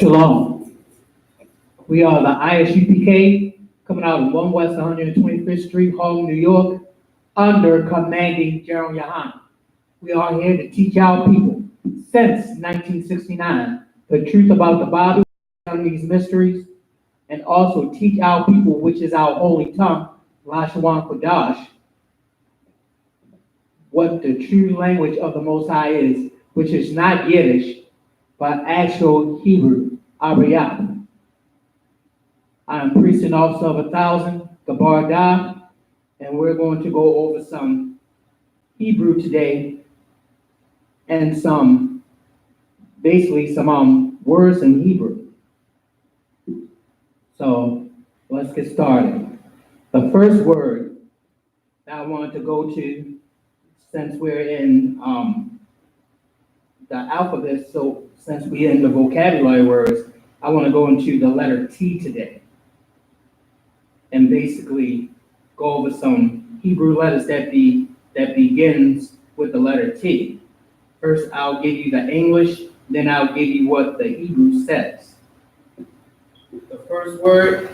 Shalom. We are the Isupk coming out of 1 West 125th Street, Harlem, New York, under commanding General Yahan. We are here to teach our people since 1969 the truth about the Bible and these mysteries, and also teach our people, which is our holy tongue, Lashawan Qadash, what the true language of the Most High is, which is not Yiddish, but actual Hebrew, Ariyah. I am priest and officer of 1,000, Gabar Da, and we're going to go over some Hebrew today and basically some words in Hebrew. So let's get started. The first word that I wanted to go to, since we're in the alphabet, so since we're in the vocabulary words, I want to go into the letter T today, and basically go over some Hebrew letters that begins with the letter T. First, I'll give you the English, then I'll give you what the Hebrew says. The first word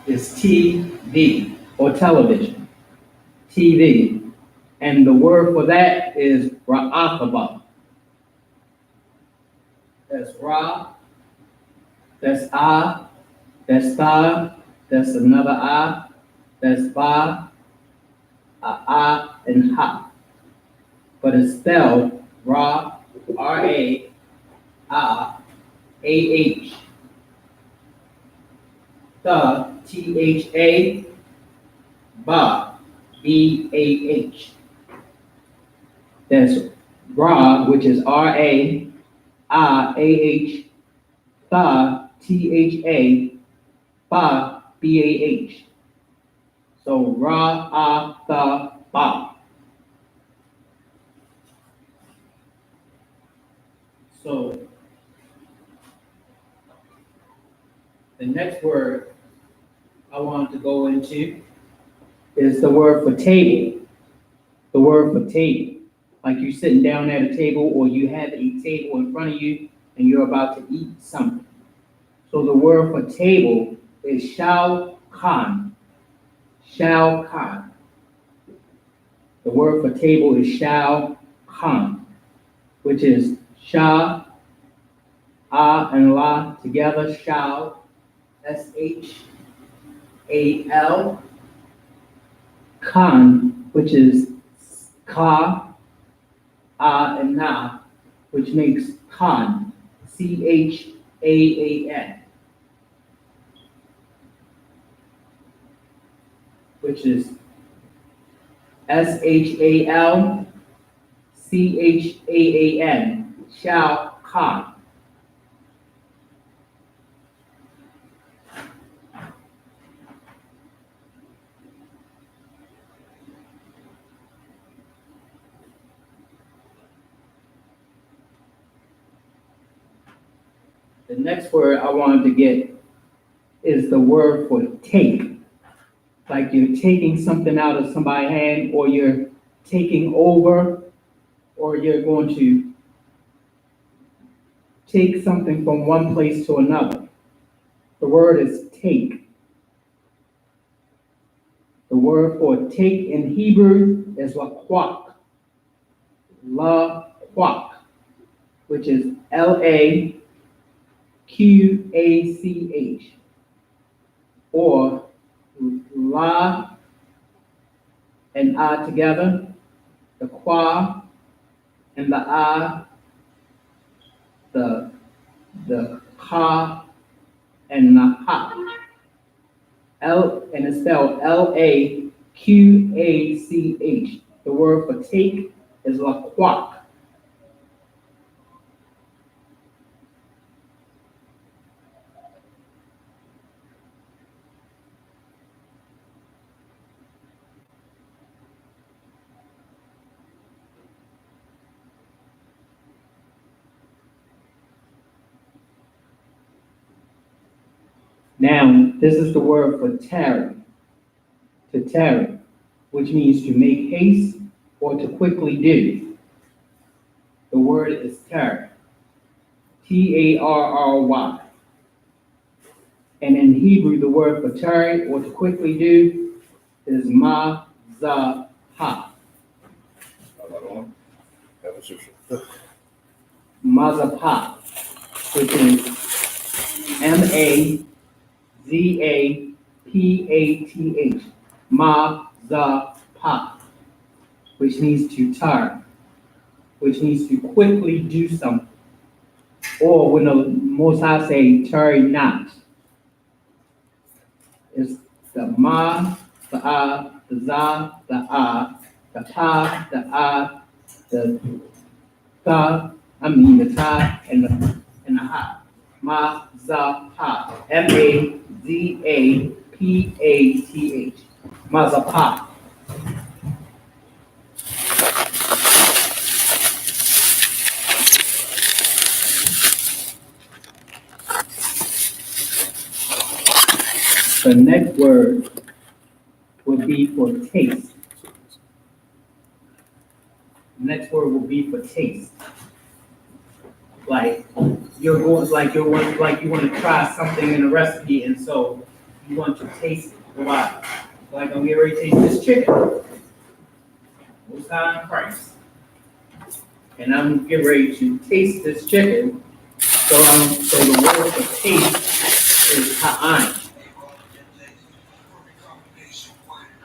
is TV, or television. TV. And the word for that is Ra'akaba. That's Ra, that's Ah, that's Ta, that's another Ah, that's Ba, Ah, and Ha. But it's spelled Ra, R-A, Ah, A-H. Ta, T-H-A, Ba, B-A-H. That's Ra, which is R-A, A-H, Tha, T-H-A, Ba, B-A-H. So Ra, Tha, Ba. So the next word I want to go into is the word for table. The word for table. Like you're sitting down at a table, or you have a table in front of you and you're about to eat something. So the word for table is shal khan. Shal khan. The word for table is shal khan, which is sha, ah, and la together, shal, S-H-A-L, khan, which is ka, and na, which makes Khan, C-H-A-A-N, which is S-H-A-L-C-H-A-A-N, Shao Khan. The next word I wanted to get is the word for take. Like you're taking something out of somebody's hand, or you're taking over, or you're going to take something from one place to another. The word is take. The word for take in Hebrew is laqaq. Laqaq, which is L-A-Q-A-C-H, or la and ah together, the qua and the ah, the ka and the ha. And it's spelled L-A-Q-A-C-H. The word for take is laqaq. Now, this is the word for tarry, to tarry, which means to make haste or to quickly do. The word is tarry, T-A-R-R-Y. And in Hebrew, the word for tarry or to quickly do is mazah. Mazapah, which is Mazapah, Mazapah, which means to tarry, which means to quickly do something. Or when the Most High say tarry not, it's the ma, the the za, the the pa, the the ta, the ta, and the ha. Mazapah. Mazapah. Mazapah. The next word would be for taste. The next word will be for taste. Like you want to try something in a recipe, and so you want to taste it. Why? Like I'm getting ready to taste this chicken. Most High in Christ. And I'm getting ready to taste this chicken. So the word for taste is ta'ain.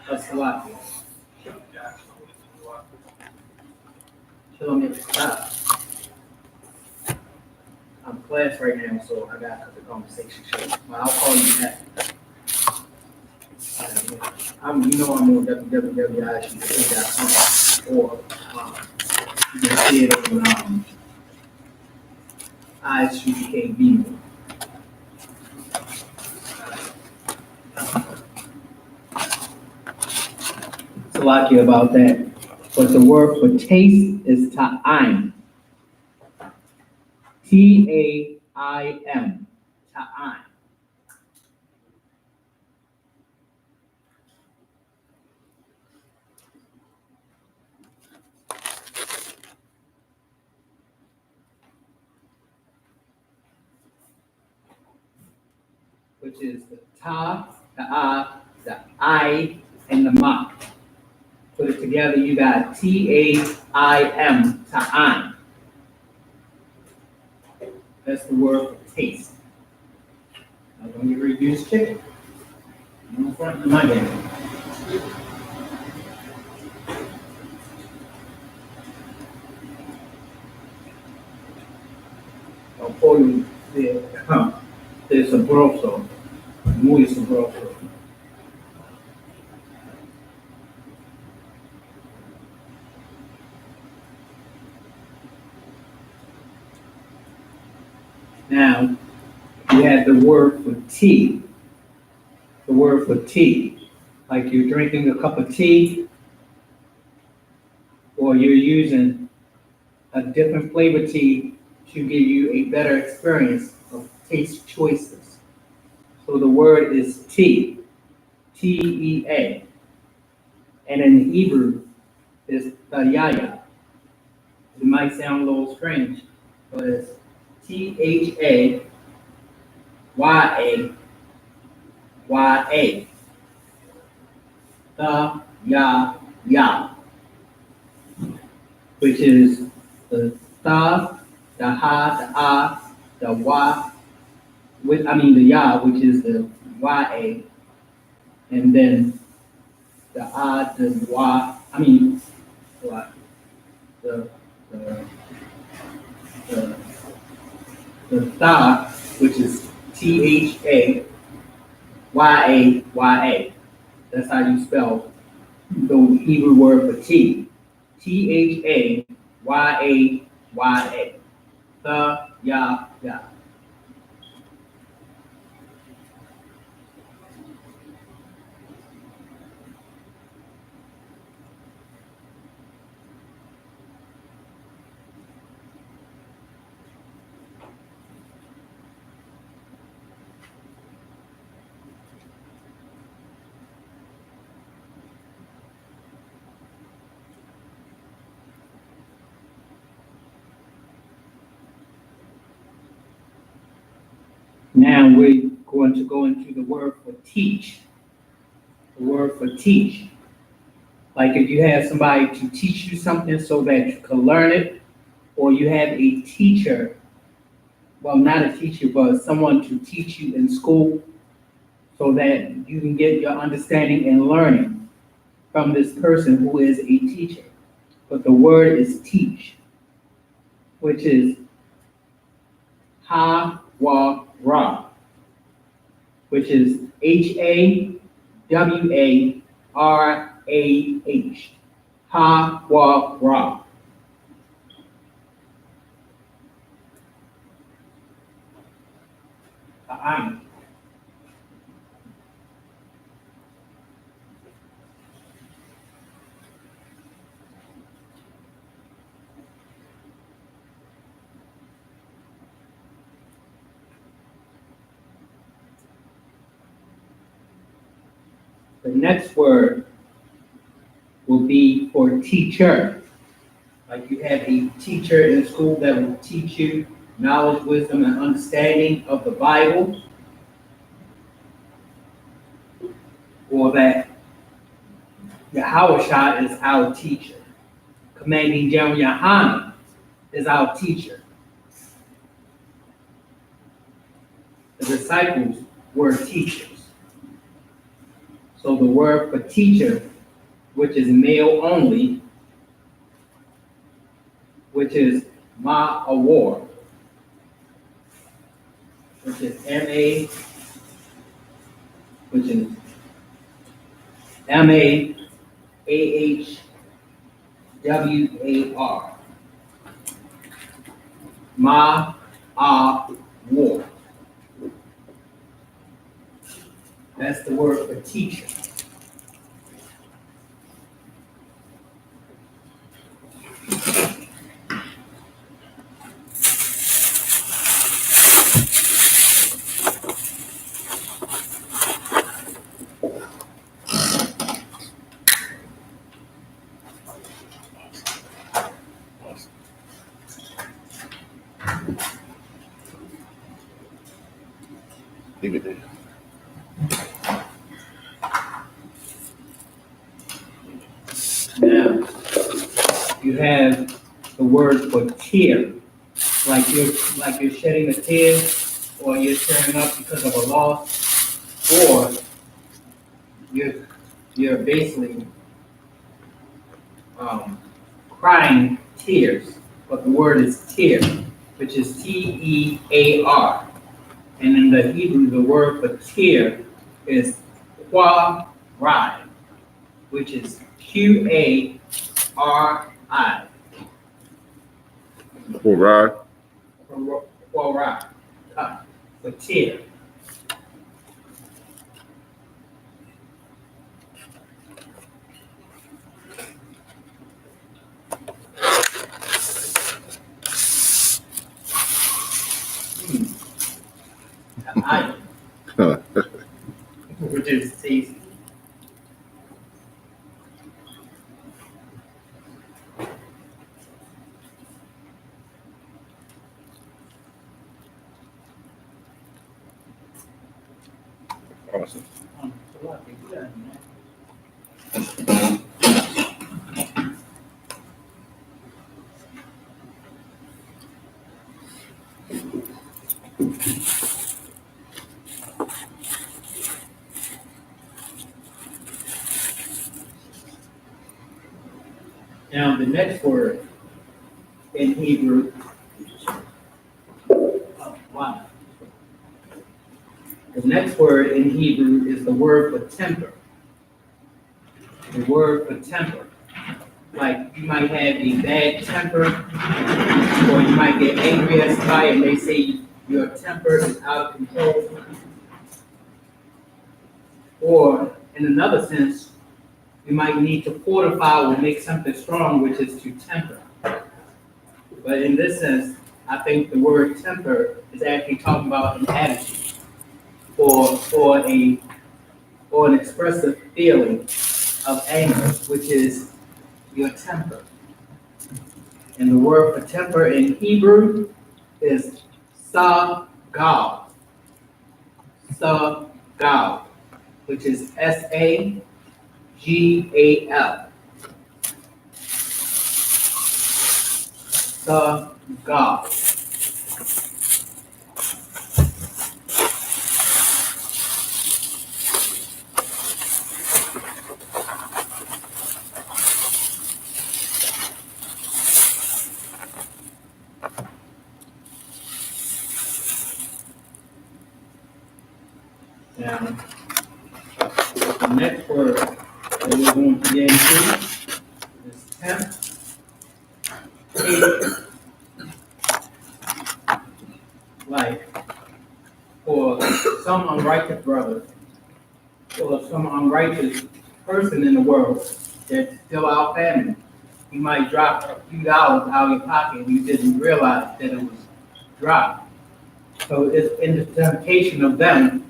That's a lot. Show me the stop. I'm in class right now, so I got the conversation short. But I'll call you back. I'm on www.isupk.com or you can see it on Isupk Bmore. So lucky about that. But the word for taste is ta'ain. Taim. Ta'ain. Which is the ta, the the I, and the ma. Put it together, you got Taim, ta'ain. That's the word for taste. I'm going to reduce chicken. No front in my game. I'll pour you there's a broso. Muy sabroso. Now, you have the word for tea. The word for tea. Like you're drinking a cup of tea, or you're using a different flavor tea to give you a better experience of taste choices. So the word is tea. Tea. And in Hebrew, it's tayaya. It might sound a little strange, but it's Thayaya, the ya, which is the ta, the ha, the the wa, the ya, which is the ya, and then the the wa, what, the the the the tha, which is Thayaya. That's how you spell the Hebrew word for tea. Thayaya. The ya. Now going to go into the word for teach. The word for teach. Like if you have somebody to teach you something so that you can learn it, or you have a teacher, well, not a teacher, but someone to teach you in school so that you can get your understanding and learning from this person who is a teacher. But the word is teach, which is ha-wa-ra, which is Hawrah. Ha-wa-ra. Ta'am. The next word will be for teacher. Like you have a teacher in school that will teach you knowledge, wisdom, and understanding of the Bible, or that Yahweh is our teacher. Commanding General Yohanan is our teacher. The disciples were teachers. So the word for teacher, which is male only, which is ma'awar, which is M-A, which is M-A-A-H-W-A-R. Ma'awar. That's the word for teacher. Leave it there. Now, you have the word for tear, like you're shedding a tear, or you're tearing up because of a loss, or you're basically crying tears. But the word is tear, which is T-E-A-R. And in the Hebrew, the word for tear is Qadash, which is Qari. Right. Qadash, for tear. Which is tasty. Awesome. Now, the next word in Hebrew, the next word in Hebrew is the word for temper. The word for temper. Like you might have a bad temper, or you might get angry at somebody and they say your temper is out of control. Or in another sense, you might need to fortify or make something strong, which is to temper. But in this sense, I think the word temper is actually talking about an attitude or an expressive feeling of anger, which is your temper. And the word for temper in Hebrew is sagal. Sagal, which is Sagal. Sagal. Now, the next word that we're going to get into is temptation. Like, for some unrighteous brother or some unrighteous person in the world that's still our family, you might drop a few dollars out of your pocket and you didn't realize that it was dropped. So it's in the temptation of them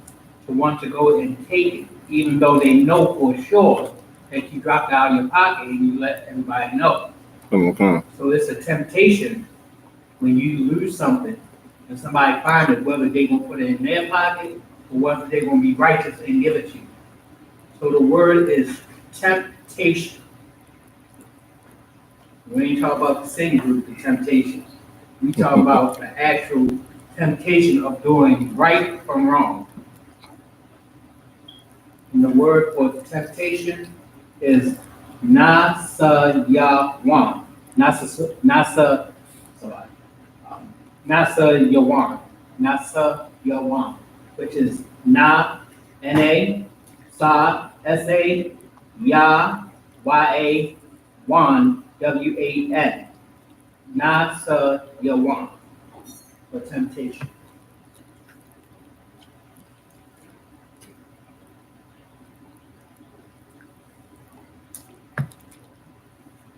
to want to go and take it, even though they know for sure that you dropped it out of your pocket and you let everybody know. Okay. So it's a temptation when you lose something and somebody finds it, whether they're going to put it in their pocket or whether they're going to be righteous and give it to you. So the word is temptation. We ain't talk about the sin group, the temptation. We talk about the actual temptation of doing right from wrong. And the word for temptation is Nasayawan. Nasayawan, which is Na, N-A, Sa, S-A, Ya, Y-A, Wan, W-A-N. Nasayawan, for temptation.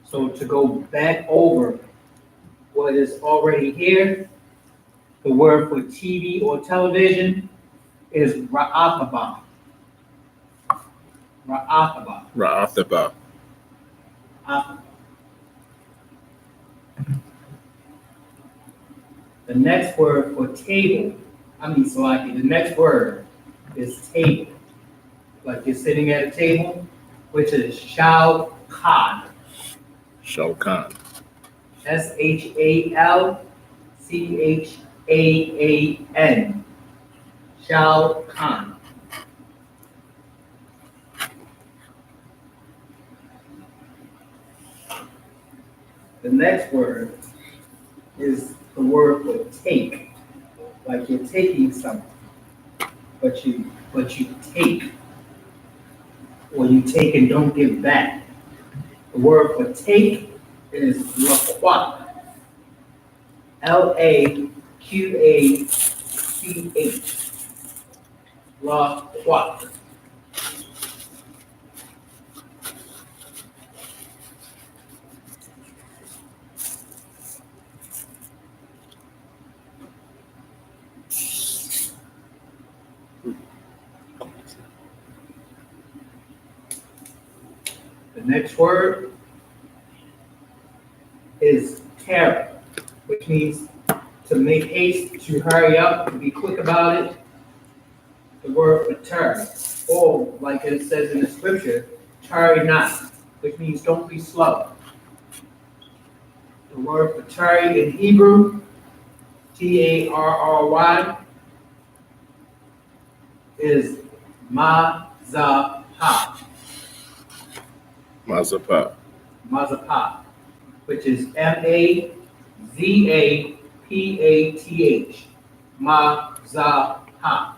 So to go back over what is already here, the word for TV or television is Ra'ataba. Ra'ataba. Ra'ataba. The next word for table, the next word is table. Like you're sitting at a table, which is Shalkan. Shalkan. Shalchaan. Shalkan. The next word is the word for take. Like you're taking something, but you take, or you take and don't give back. The word for take is laqach. Laqach. Laqach. The next word is terror, which means to make haste, to hurry up, to be quick about it. The word for terror, or like it says in the scripture, tarry not, which means don't be slow. The word for tarry in Hebrew, Tarry, is mazapah. Mazapah. Mazapah, which is Mazapath. Mazapah.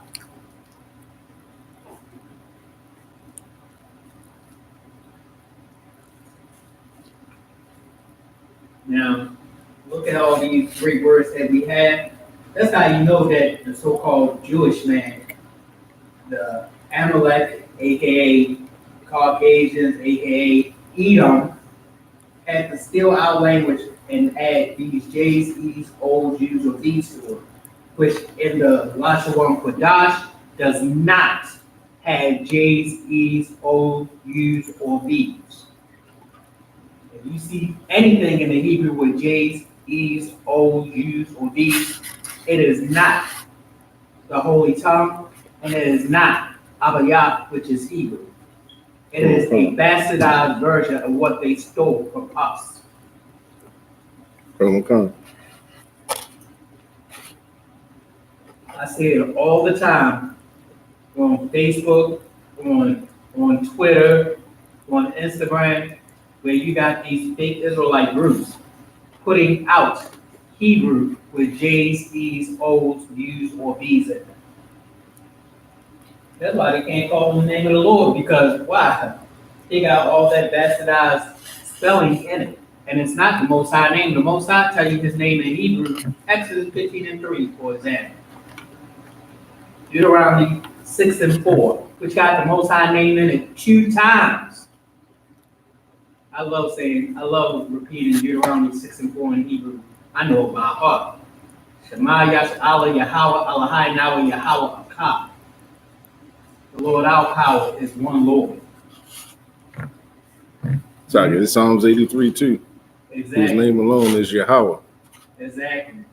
Now, look at all these great words that we have. That's how you know that the so-called Jewish man, the Amalek, aka Caucasians, aka Edom, had to steal our language and add these J's, E's, O's, U's, or V's to it, which in the Lashawan Qadash does not have J's, E's, O's, U's, or V's. If you see anything in the Hebrew with J's, E's, O's, U's, or V's, it is not the Holy Tongue, and it is not Abayah, which is Hebrew. It is a bastardized version of what they stole from us. Come. I see it all the time on Facebook, on Twitter, on Instagram, where you got these fake Israelite groups putting out Hebrew with J's, E's, O's, U's, or B's in it. That's why they can't call on the name of the Lord, because why? They got all that bastardized spelling in it. And it's not the Most High name. The Most High tell you his name in Hebrew, Exodus 15:3, for example. Deuteronomy 6:4, which got the Most High name in it 2 times. I love repeating Deuteronomy 6:4 in Hebrew. I know it by heart. Shema Yash'Allah Yahweh Elohai Nawa Yahweh Akah. The Lord our power is one Lord. Sorry, it's Psalms 83 too. Exactly. Whose name alone is Yahweh. Exactly.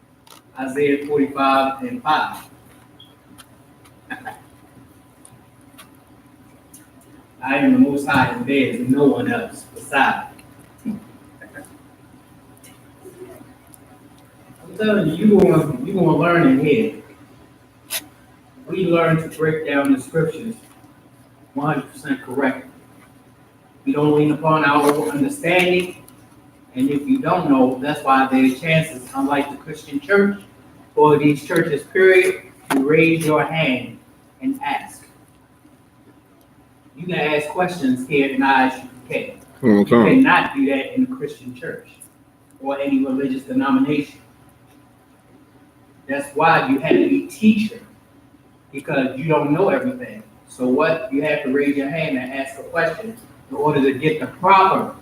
Isaiah 45:5. I am the Most High, and there is no one else beside me. I'm telling you, you're gonna learn in here. We learn to break down the scriptures 100% correctly. We don't lean upon our own understanding, and if you don't know, that's why there are chances, unlike the Christian church or these churches, period, to raise your hand and ask. You can ask questions here in Isupk. You cannot do that in a Christian church or any religious denomination. That's why you have to be a teacher, because you don't know everything. So what? You have to raise your hand and ask a question in order to get the proper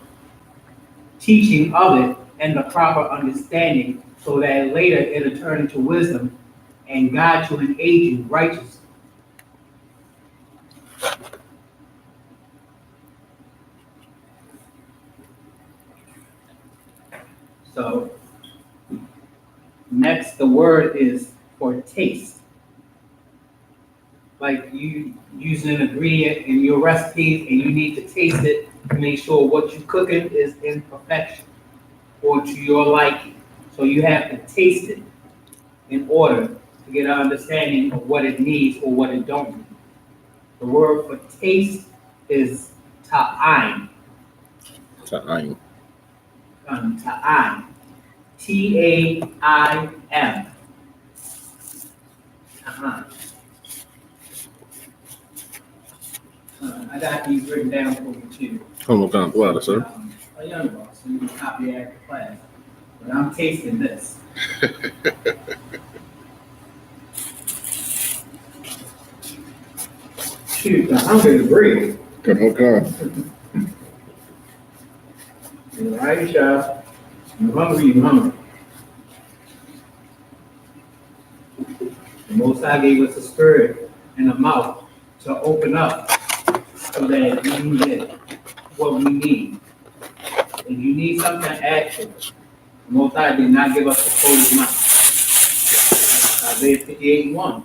teaching of it and the proper understanding, so that later it'll turn into wisdom and guide you and aid you righteously. So next, the word is for taste. Like you use an ingredient in your recipes and you need to taste it to make sure what you're cooking is in perfection or to your liking. So you have to taste it in order to get an understanding of what it needs or what it don't need. The word for taste is ta'aim. Ta'aim. Ta'aim. T-A-I-M. I got these written down for you too. Como canto, sir. A young boss, so you can copy after class. But I'm tasting this. Shoot, I'm hungry to breathe. Come. You're right, y'all. You're hungry. The Most High gave us a spirit and a mouth to open up so that we can get what we need. If you need something, ask for it. The Most High did not give us a closed mouth. Isaiah 58:1.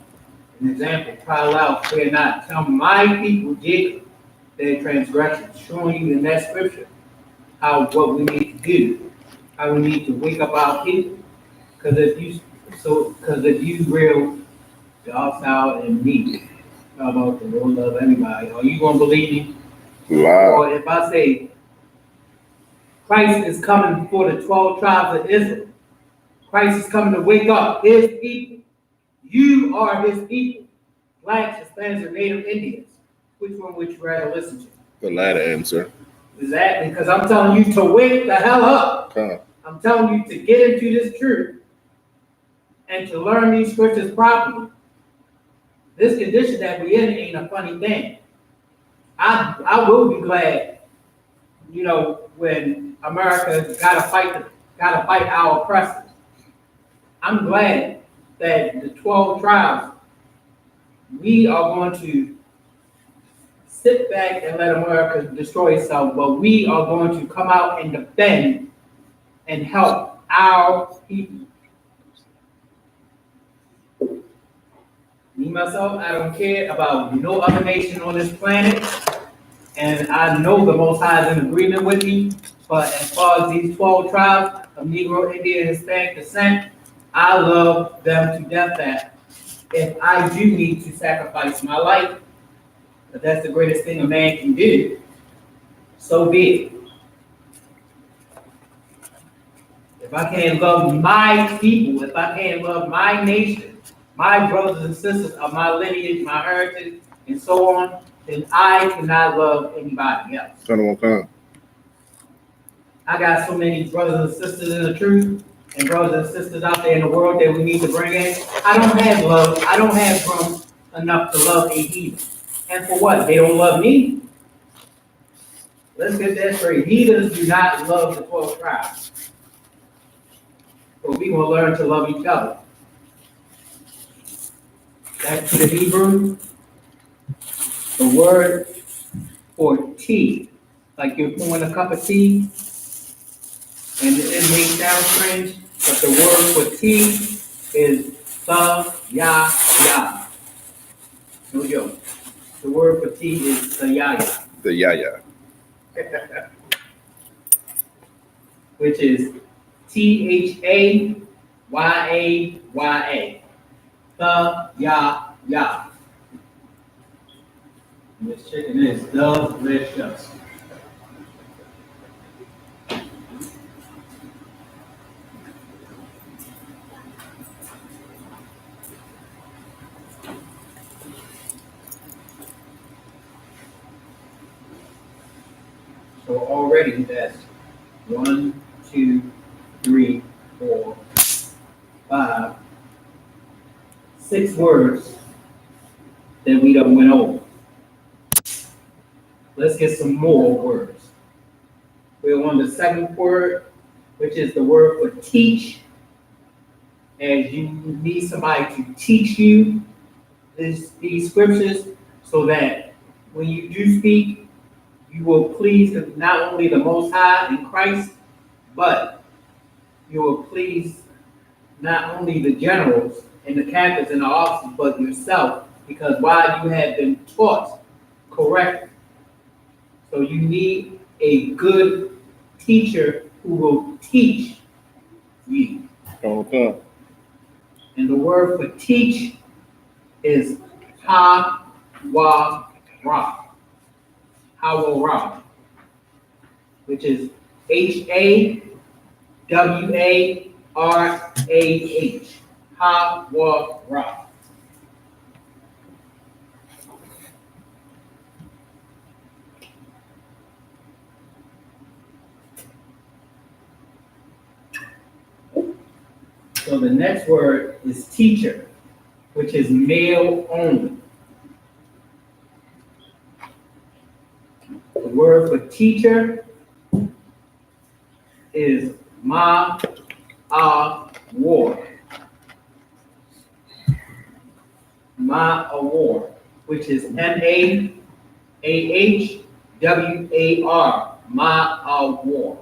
An example, cry aloud, fear not. Tell my people, Jacob, their transgressions, showing you in that scripture what we need to do, how we need to wake up our people. Because if you real docile and meek about the Lord love everybody, are you gonna believe me? Wow. Or if I say Christ is coming for the 12 tribes of Israel, Christ is coming to wake up his people. You are his people. Blacks, Hispanics, or Native Indians. Which one would you rather listen to? The latter answer. Exactly, because I'm telling you to wake the hell up. I'm telling you to get into this truth and to learn these scriptures properly. This condition that we're in ain't a funny thing. I will be glad, when America gotta fight our oppressors. I'm glad that the 12 tribes, we are going to sit back and let America destroy itself, but we are going to come out and defend and help our people. We myself, I don't care about no other nation on this planet. And I know the Most High is in agreement with me. But as far as these 12 tribes of Negro, Indian, and Hispanic descent, I love them to death that if I do need to sacrifice my life, if that's the greatest thing a man can do, so be it. If I can't love my people, if I can't love my nation, my brothers and sisters of my lineage, my heritage, and so on, then I cannot love anybody else. Come. I got so many brothers and sisters in the truth and brothers and sisters out there in the world that we need to bring in. I don't have love. I don't have room enough to love a heathen. And for what? They don't love me. Let's get that straight. Heathens do not love the 12 tribes. But we will learn to love each other. Back to the Hebrew. The word for tea, like you're pouring a cup of tea, and it may sound strange, but the word for tea is ya. No joke. The word for tea is the ya. The yaya. Which is THAYAYA. The ya. This chicken is delicious. So already that's 1, 2, 3, 4, 5, 6 words that we done went over. Let's get some more words. We're on the 7th word, which is the word for teach. As you need somebody to teach you these scriptures so that when you do speak, you will please not only the Most High in Christ, but you will please not only the generals and the captains and the officers, but yourself, because while you have been taught correctly, so you need a good teacher who will teach you. Okay. And the word for teach is ha-wa-ra. Ha-wa-ra, which is HAWARAH. Ha-wa-ra. So the next word is teacher, which is male only. The word for teacher is ma-a-war. Ma-a-war, which is M-A-A-H-W-A-R. Ma-a-war.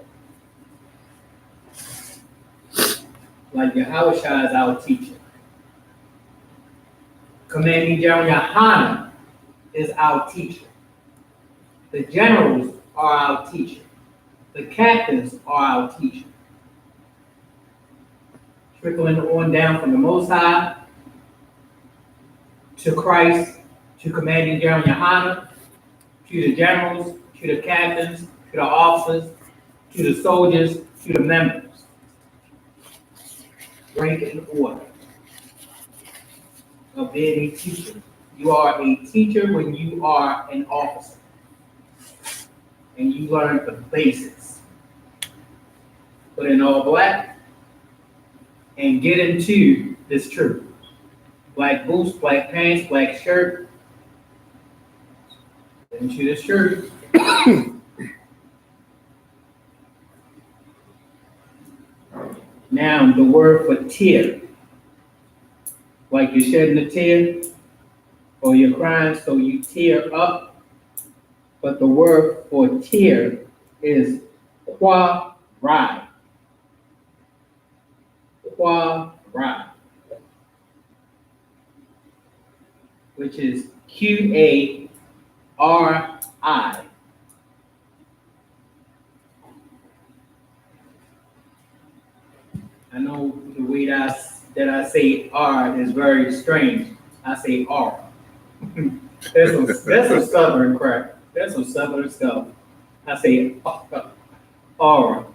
Like Yahushua is our teacher. Commanding General Yohana is our teacher. The generals are our teacher. The captains are our teacher. Trickling on down from the Most High to Christ, to Commanding General Yohana, to the generals, to the captains, to the officers, to the soldiers, to the members. Rank and order of being a teacher. You are a teacher when you are an officer. And you learn the basics. Put in all black and get into this truth. Black boots, black pants, black shirt. Get into this truth. Now, the word for tear. Like you're shedding a tear or you're crying, so you tear up. But the word for tear is qua-rai. Qua-rai. which is Qari. I know the way that I say R is very strange. I say R. That's some stubborn crap. That's some stubborn stuff. I say R,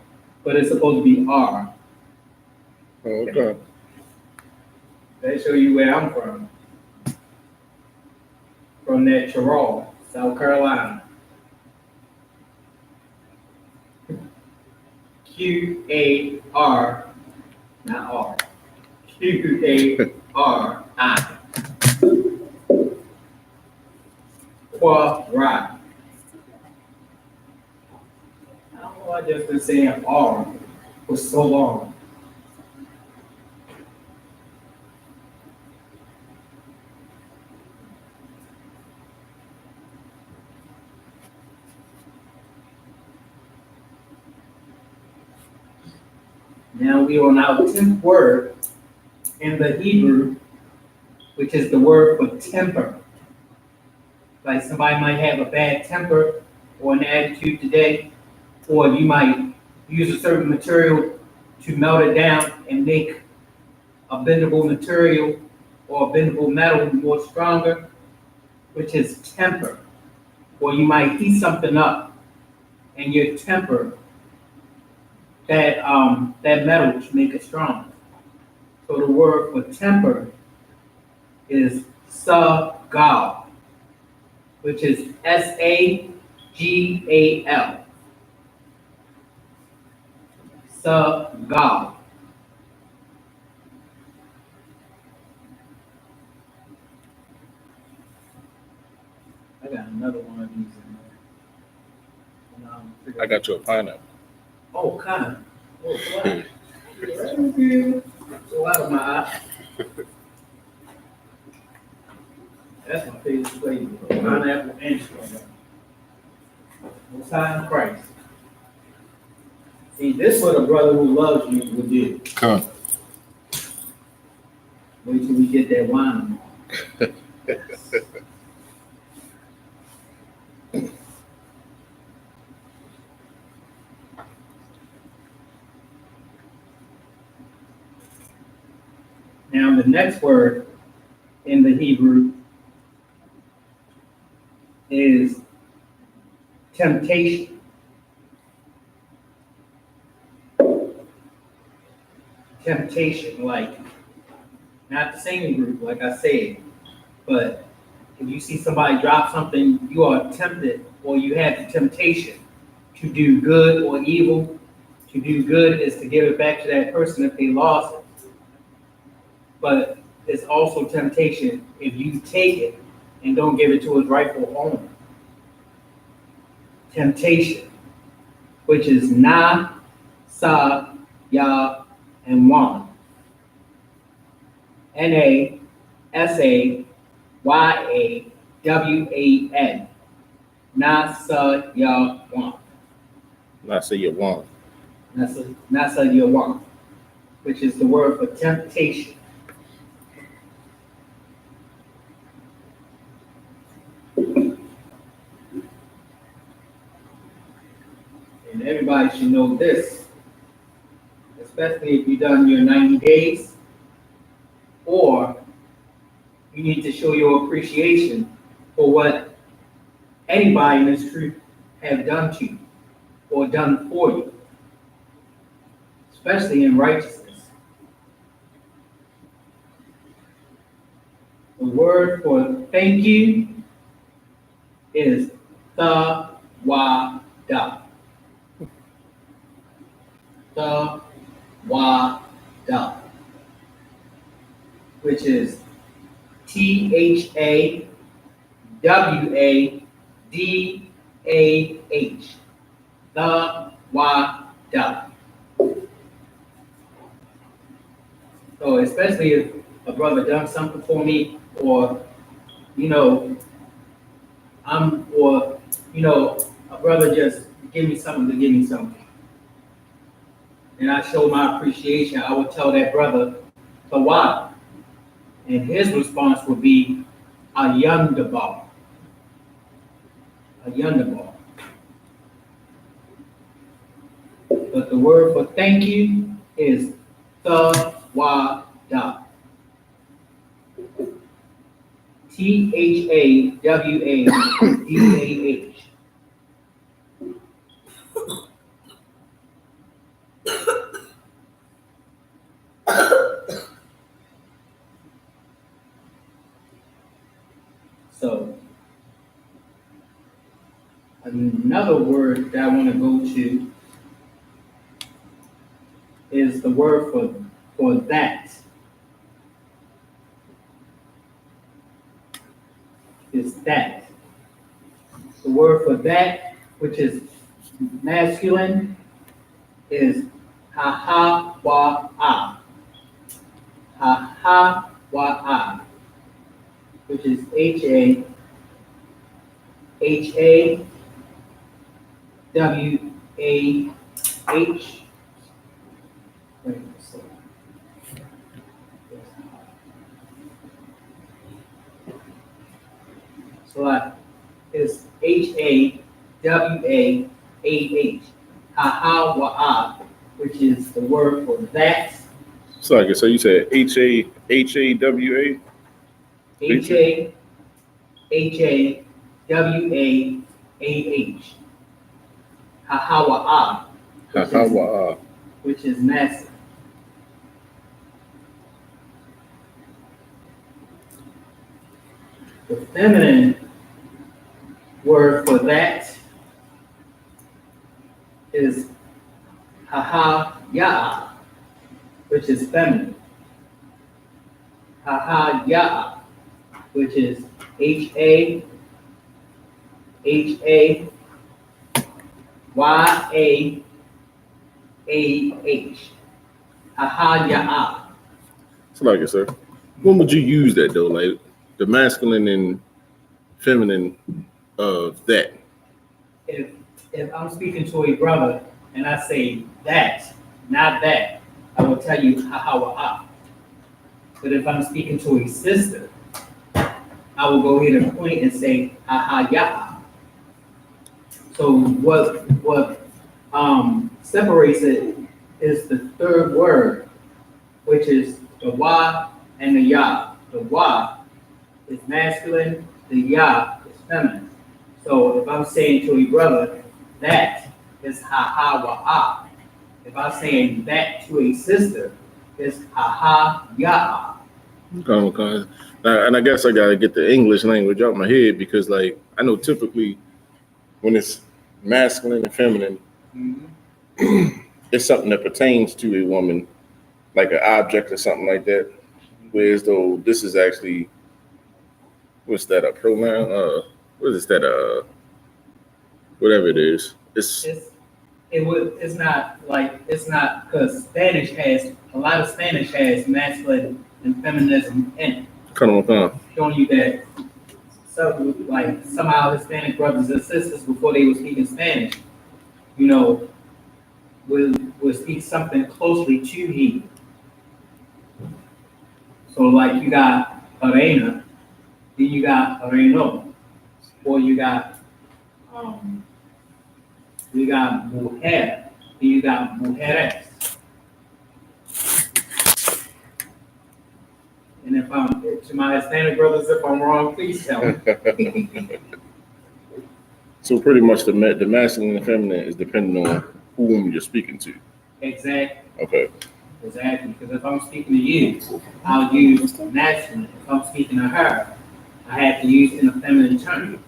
but it's supposed to be R. Okay. That show you where I'm from. From that Terrell, South Carolina. Qar, not R. Qari. Quadrat. I don't know, I just been saying R for so long. Now we are on our 10th word in the Hebrew, which is the word for temper. Like somebody might have a bad temper or an attitude today, or you might use a certain material to melt it down and make a bendable material or a bendable metal more stronger, which is temper. Or you might heat something up and your temper that metal to make it strong. So the word for temper is sagal, which is Sagal. Sagal. I got another one of these in there. I got you a pineapple. Oh, kind of. Oh, wow. Thank you. So out of my eye. That's my favorite flavor. Pineapple and strawberry. Most High in Christ. See, this is what a brother who loves you would do. Come. Wait till we get that wine. Now, the next word in the Hebrew is temptation. Temptation, like not the singing group, like I said, but if you see somebody drop something, you are tempted or you have the temptation to do good or evil. To do good is to give it back to that person if they lost it. But it's also temptation if you take it and don't give it to its rightful owner. Temptation, which is na, sa, ya, and wan. Nasayawan. Nasayawan. Not say you want. Nasayawan, which is the word for temptation. And everybody should know this, especially if you've done your 90 days, or you need to show your appreciation for what anybody in this truth have done to you or done for you, especially in righteousness. The word for thank you is tawada. Tawada, which is THAWADAH. Tawada. So especially if a brother done something for me, or a brother just give me something to give me something, and I show my appreciation, I would tell that brother, Tawada. And his response would be, Ayundabal. Ayundabal. But the word for thank you is Thawada. Thawadadah. So another word that I want to go to is the word for that. Is that. The word for that, which is masculine, is ha-ha-wa-ah. Ha-ha-wa-ah, which is H-A-H-A-W-A-H. So it's H-A-W-A-A-H. Ha-ha-wa-ah, which is the word for that. So you said H-A-W-A? H-A-H-A-W-A-A-H. Ha-ha-wa-ah, Ha-ha-wa-ah. which is massive. The feminine word for that is ha-ha-ya, which is feminine. Ha-ha-ya, which is H-A-H-A-Y-A-A-H. Ha-ha-ya. So sir, when would you use that though? Like the masculine and feminine of that? If I'm speaking to a brother and I say that, not that, I will tell you ha-ha-wa-ah. But if I'm speaking to a sister, I will go ahead and point and say ha-ha-ya. So what separates it is the third word, which is the wa and the ya. The wa is masculine, the ya is feminine. So if I'm saying to a brother, that is ha-ha-wa-ah. If I'm saying that to a sister, it's ha-ha-ya. Okay. And I guess I gotta get the English language out my head because like I know typically when it's masculine and feminine, it's something that pertains to a woman, like an object or something like that. Whereas though this is actually, what's that, a pronoun? What is that? Whatever it is. It's not because Spanish has a lot of Spanish has masculine and feminism in it. Showing you that some of our Hispanic brothers and sisters before they were speaking Spanish, will speak something closely to he. So like you got arena, then you got areno, or you got mujer, then you got mujeres. And if to my Hispanic brothers, if I'm wrong, please tell me. So pretty much the masculine and feminine is depending on whom you're speaking to. Exactly. Okay. Exactly. Because if I'm speaking to you, I'll use masculine. If I'm speaking to her, I have to use in a feminine term.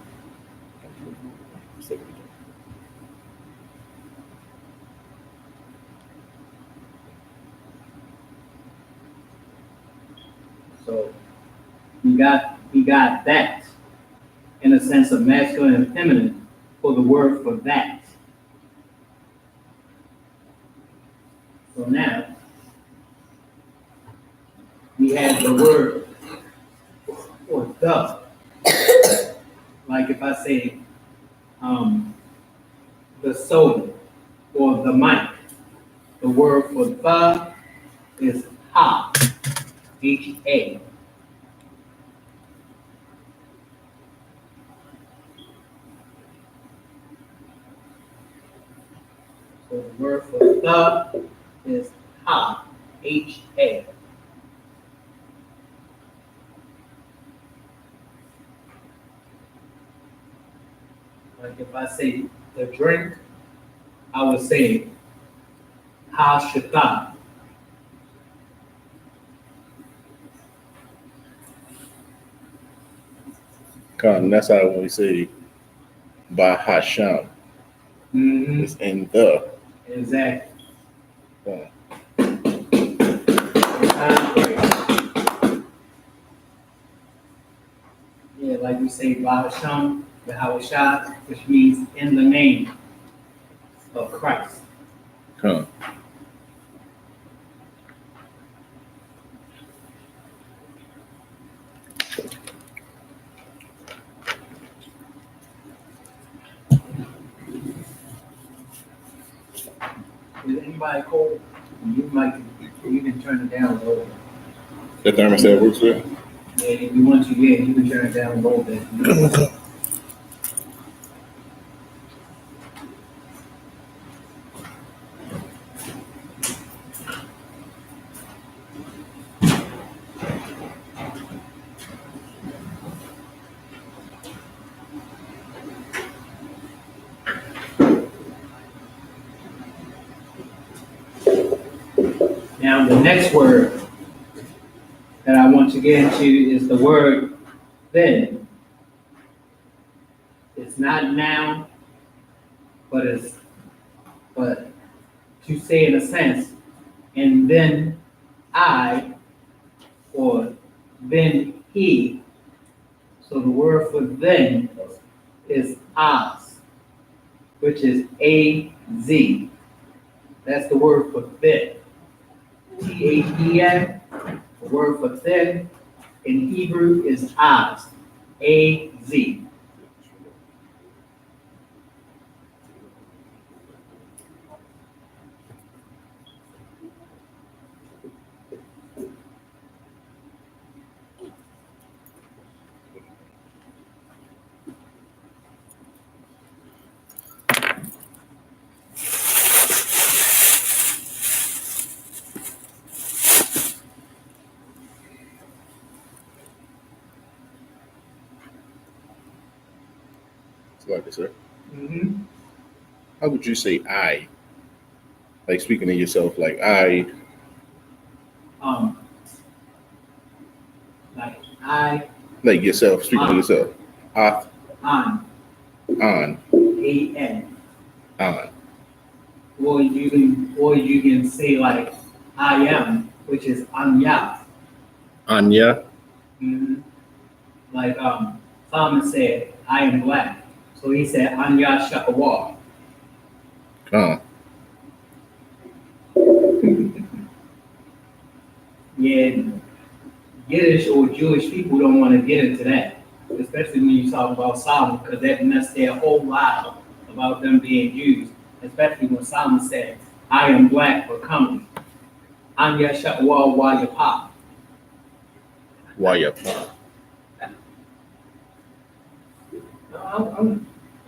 So we got that in a sense of masculine and feminine for the word for that. So now we have the word for the. Like if I say the soda or the mic, the word for the is ha, H-A. The word for the is ha, H-A. Like if I say the drink, I would say ha shita. Con, that's how when we say by Hasham. Mm-hmm. It's in the. Exactly. Con. Yeah, like we say Bahasham, Yahawashah, which means in the name of Christ. Con. Is anybody cold? You can turn it down a little bit. The thermostat works there? Yeah, if you want to, yeah, you can turn it down a little bit. Now, the next word that I want to get into is the word then. It's not noun, but to say in a sense, and then I, or then he. So the word for then is az, which is A-Z. That's the word for then. T-H-E-N. The word for then in Hebrew is az, A-Z. Like I said. Mm-hmm. How would you say I? Like speaking to yourself, like I. Like I, Like yourself, speaking to yourself. on, On. A-N. On. Or you can say like I am, which is anya. Anya. Mm-hmm. Like Solomon said, I am black. So he said anya shakawar. Con. Yeah, Yiddish or Jewish people don't want to get into that, especially when you talk about Solomon, because that messed their whole life about them being Jews, especially when Solomon said, I am black but comely. Anya shakawar wayapah. Wayapa.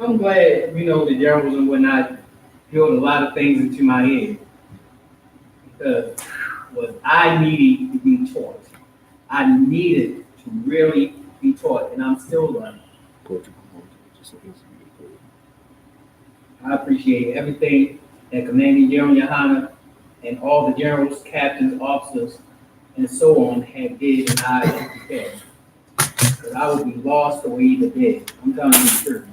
I'm glad, the journalism would not build a lot of things into my head. Because what I needed to be taught. I needed to really be taught, and I'm still learning. I appreciate everything that Commanding General Yohana and all the generals, captains, officers, and so on have did and I have prepared. Because I would be lost or either dead. I'm telling you the truth.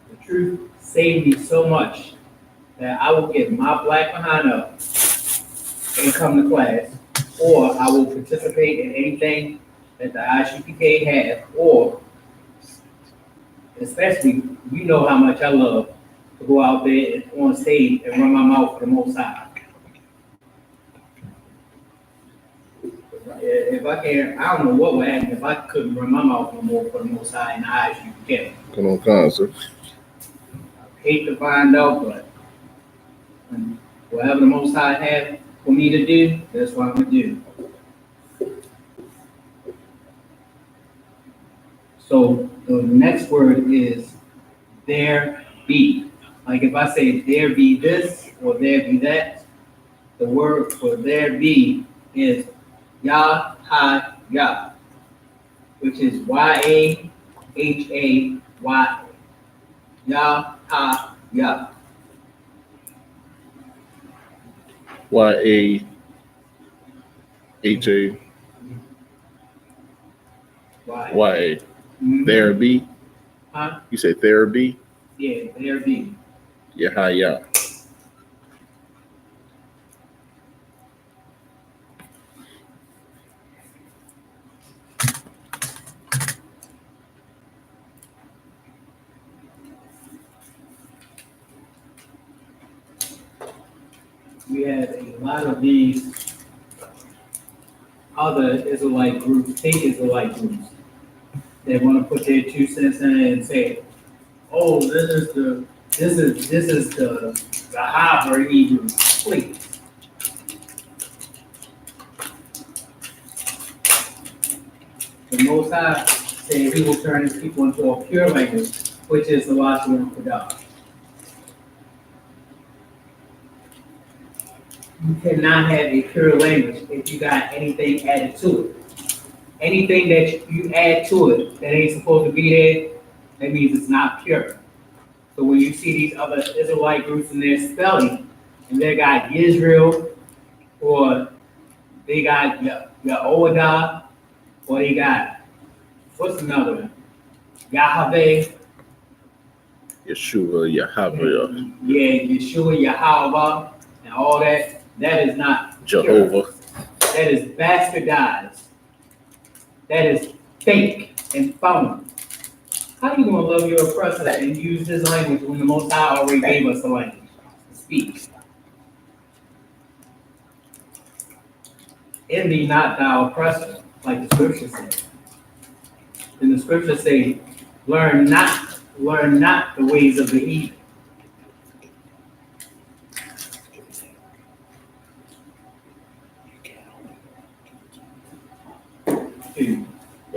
The truth saved me so much that I will get my black behind up and come to class, or I will participate in anything that the Isupk have, or especially, you know how much I love to go out there on stage and run my mouth for the Most High. If I can't, I don't know what would happen if I couldn't run my mouth no more for the Most High and the Isupk. Come on, concert. I hate to find out, but whatever the Most High have for me to do, that's what I'm gonna do. So the next word is there be. Like if I say there be this, for there be that. The word for there be is Yah, which is Yahhay. Yah. YAHA. YA. There be. Huh? You say therapy? Yeah, there be. Yeah. We have a lot of these other Israelite groups, fake Israelite groups, that want to put their 2 cents in it and say, "Oh, this is the Harvard Hebrew." Please, the Most High said He will turn His people into a pure language, which is the Lashawan Qadash. You cannot have a pure language if you got anything added to it. Anything that you add to it that ain't supposed to be there, that means it's not pure. So when you see these other Israelite groups in their spelling, and they got Israel, or they got Yehoiada, or they got, what's another one? Yahweh. Yeshua, Yahweh, Yeah, Yeshua, Yahweh, and all that. That is not Jehovah. pure. That is bastardized. That is fake and phony. How are you going to love your oppressor and use his language when the Most High already gave us the language to speak? Envy not thou oppressor, like the scripture says. And the scripture say, learn not the ways of the heathen.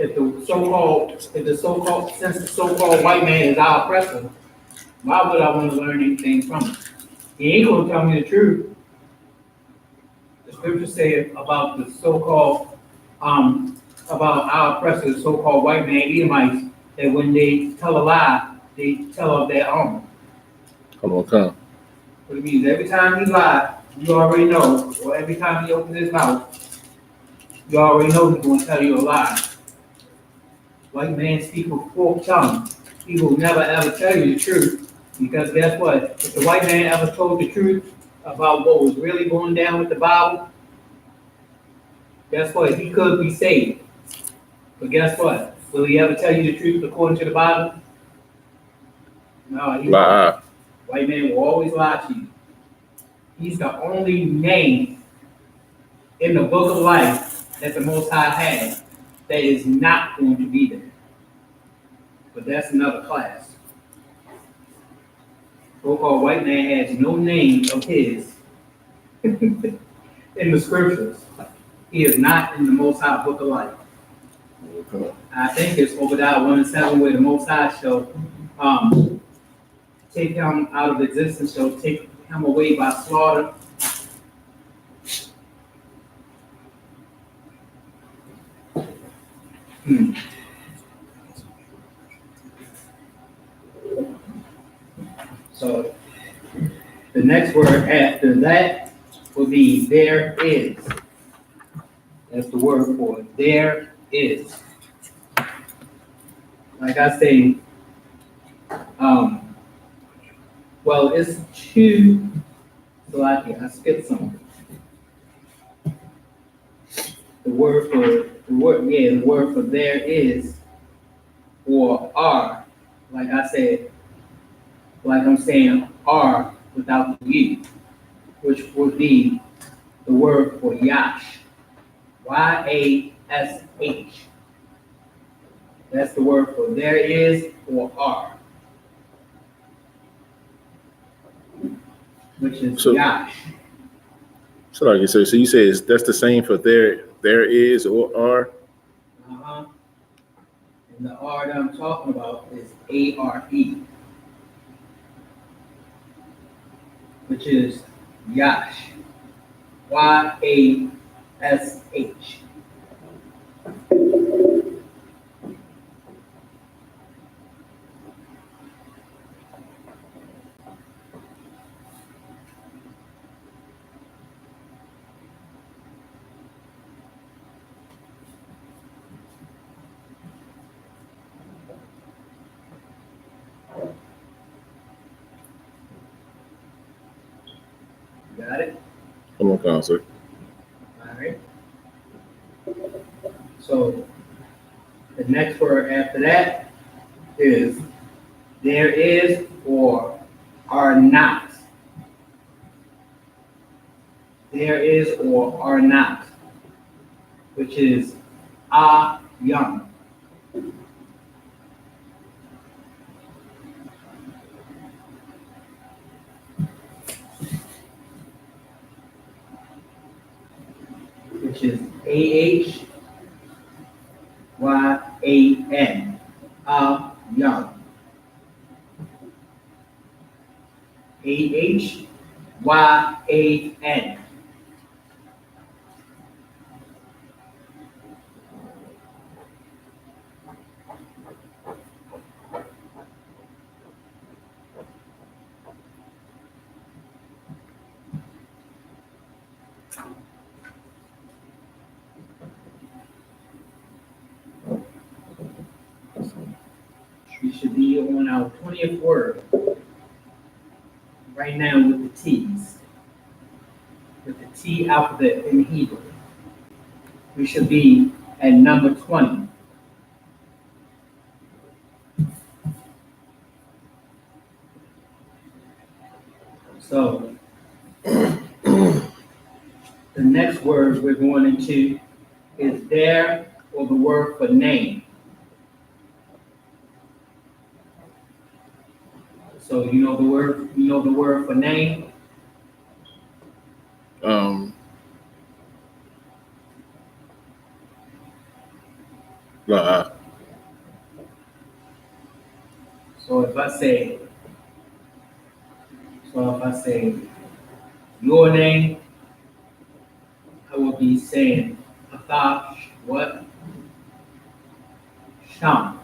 If the so-called, since the so-called white man is our oppressor, why would I want to learn anything from him? He ain't gonna tell me the truth. The scripture say about the so-called, about our oppressor, the so-called white man Edomites, that when they tell a lie, they tell of their own. Come on. What it means, every time he lies, you already know, or every time he opens his mouth, you already know he's gonna tell you a lie. White man speak with forked tongue. He will never ever tell you the truth. Because guess what? If the white man ever told the truth about what was really going down with the Bible, guess what? He could be saved. But guess what? Will he ever tell you the truth according to the Bible? No, he won't. White man will always lie to you. He's the only name in the book of life that the Most High has that is not going to be there. But that's another class. So-called white man has no name of his in the scriptures. He is not in the Most High book of life. I think it's Obadiah 1:7 where the Most High shall take him out of existence, shall take him away by slaughter. So the next word after that will be there is. That's the word for it. There is. Like I say, well, it's two. So I skipped some. The word for there is, or are. Like I said, like I'm saying, are without the U, which would be the word for Yash. Yash. That's the word for there is or are, which is Yash. So like you say, so you say that's the same for there is or are? Uh-huh. And the R that I'm talking about is ARE, which is Yash. Y-A-S-H. Got it? Come on, sir. All right. So the next word after that is there is or are not. There is or are not, which is young. Which is A-H-Y-A-N. Young. A-H-Y-A-N. We should be on our 20th word right now with the T's, with the T alphabet in Hebrew. We should be at number 20. So the next word we're going into is there, or the word for name. So you know the word for name? So if I say your name, I will be saying Qadash, what? Sham.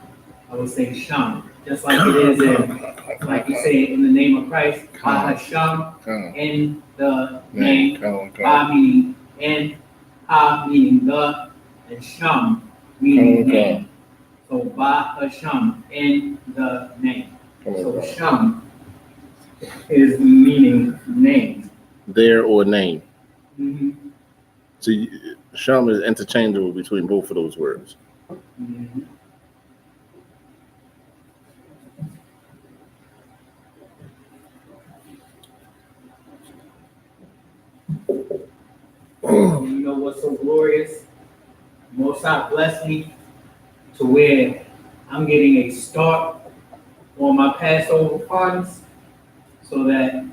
I will say Sham, just like it is like you say in the name of Christ, Sham, in the name, Ba meaning in, Ha meaning the, and Sham meaning name. So Ba Sham, in the name. So Sham is meaning name. There or name. Mm-hmm. So Sham is interchangeable between both of those words. Mm-hmm. You know what's so glorious? Most High blessed me to where I'm getting a start on my Passover funds, so that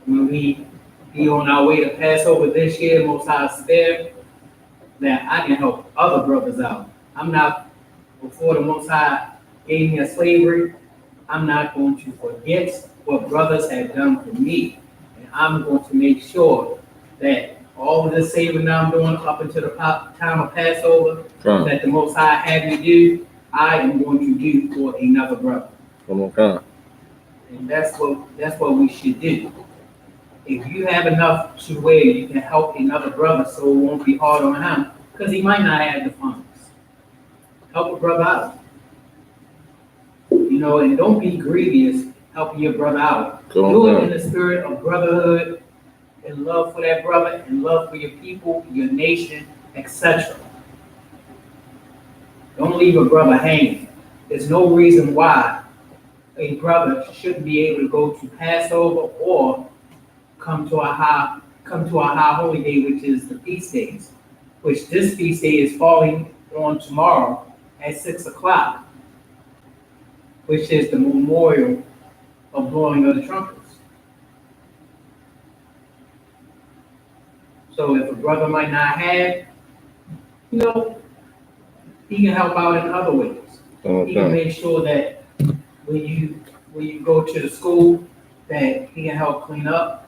when we be on our way to Passover this year, Most High's there, that I can help other brothers out. I'm not, before the Most High gave me a slavery, I'm not going to forget what brothers have done for me. And I'm going to make sure that all of this saving that I'm doing up until the time of Passover, that the Most High had me do, I am going to do for another brother. And that's what we should do. If you have enough to where you can help another brother, so it won't be hard on him, because he might not have the funds. Help a brother out. You know, and don't be grievous helping your brother out. Do it in the spirit of brotherhood and love for that brother and love for your people, your nation, etc. Don't leave a brother hanging. There's no reason why a brother shouldn't be able to go to Passover or come to our high holy day, which is the feast days, which this feast day is falling on tomorrow at 6:00, which is the memorial of blowing of the trumpets. So if a brother might not have, you know, he can help out in other ways. He can make sure that when you go to the school, that he can help clean up,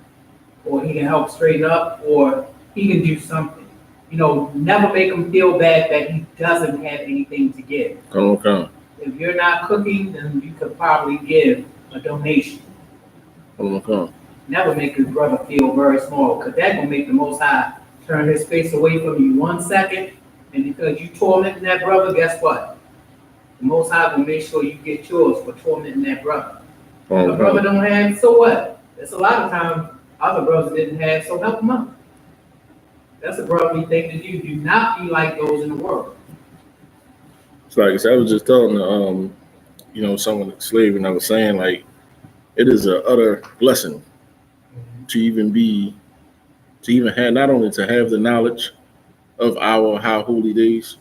or he can help straighten up, or he can do something. You know, never make him feel bad that he doesn't have anything to give. Come on. If you're not cooking, then you could probably give a donation. Come on. Never make his brother feel very small, because that gonna make the Most High turn his face away from you 1 second, and because you tormenting that brother, guess what? The Most High will make sure you get yours for tormenting that brother. If a brother don't have, so what? There's a lot of times other brothers didn't have, so help them out. That's a brotherly thing to do. Do not be like those in the world. It's like I said, I was just telling someone slave, and I was saying, like, it is an utter blessing to even have, not only to have the knowledge of our high holy days,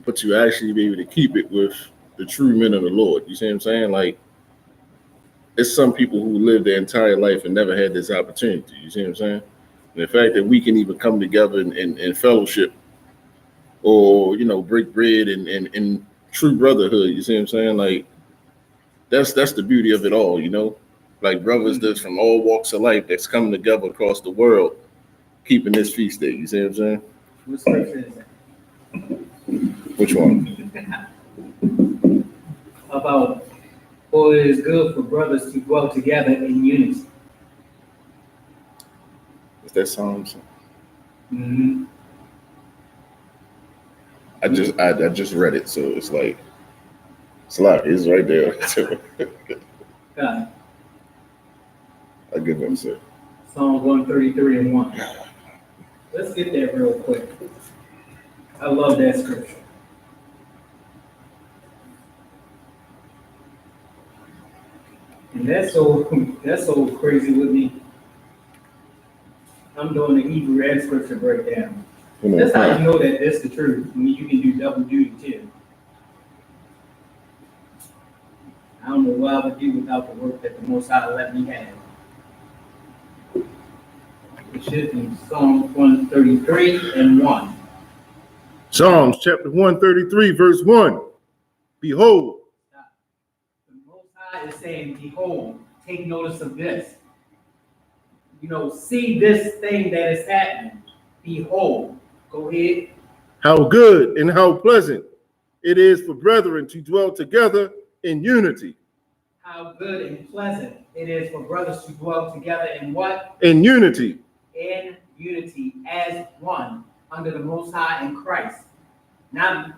but to actually be able to keep it with the true men of the Lord. You see what I'm saying? Like, it's some people who live their entire life and never had this opportunity. You see what I'm saying? And the fact that we can even come together in fellowship, or break bread and true brotherhood. You see what I'm saying? Like, that's the beauty of it all. Like brothers that's from all walks of life that's coming together across the world, keeping this feast day. You see what I'm saying? What scripture is that? Which one? About, for it is good for brothers to dwell together in unity. Is that Psalms? Mm-hmm. I just read it, so it's like it's a lot. It's right there. God. I give them sir. Psalm 133 and 1. Let's get there real quick. I love that scripture. And that's so crazy with me. I'm doing the Hebrew and scripture breakdown. That's how you know that that's the truth. I mean, you can do double duty too. I don't know what I would do without the work that the Most High let me have. It should be Psalm 133 and 1. Psalms chapter 133, verse 1. Behold. The Most High is saying, behold, take notice of this. See this thing that is happening. Behold. Go ahead. How good and how pleasant it is for brethren to dwell together in unity. How good and pleasant it is for brothers to dwell together in what? In unity. In unity as one under the Most High in Christ. Not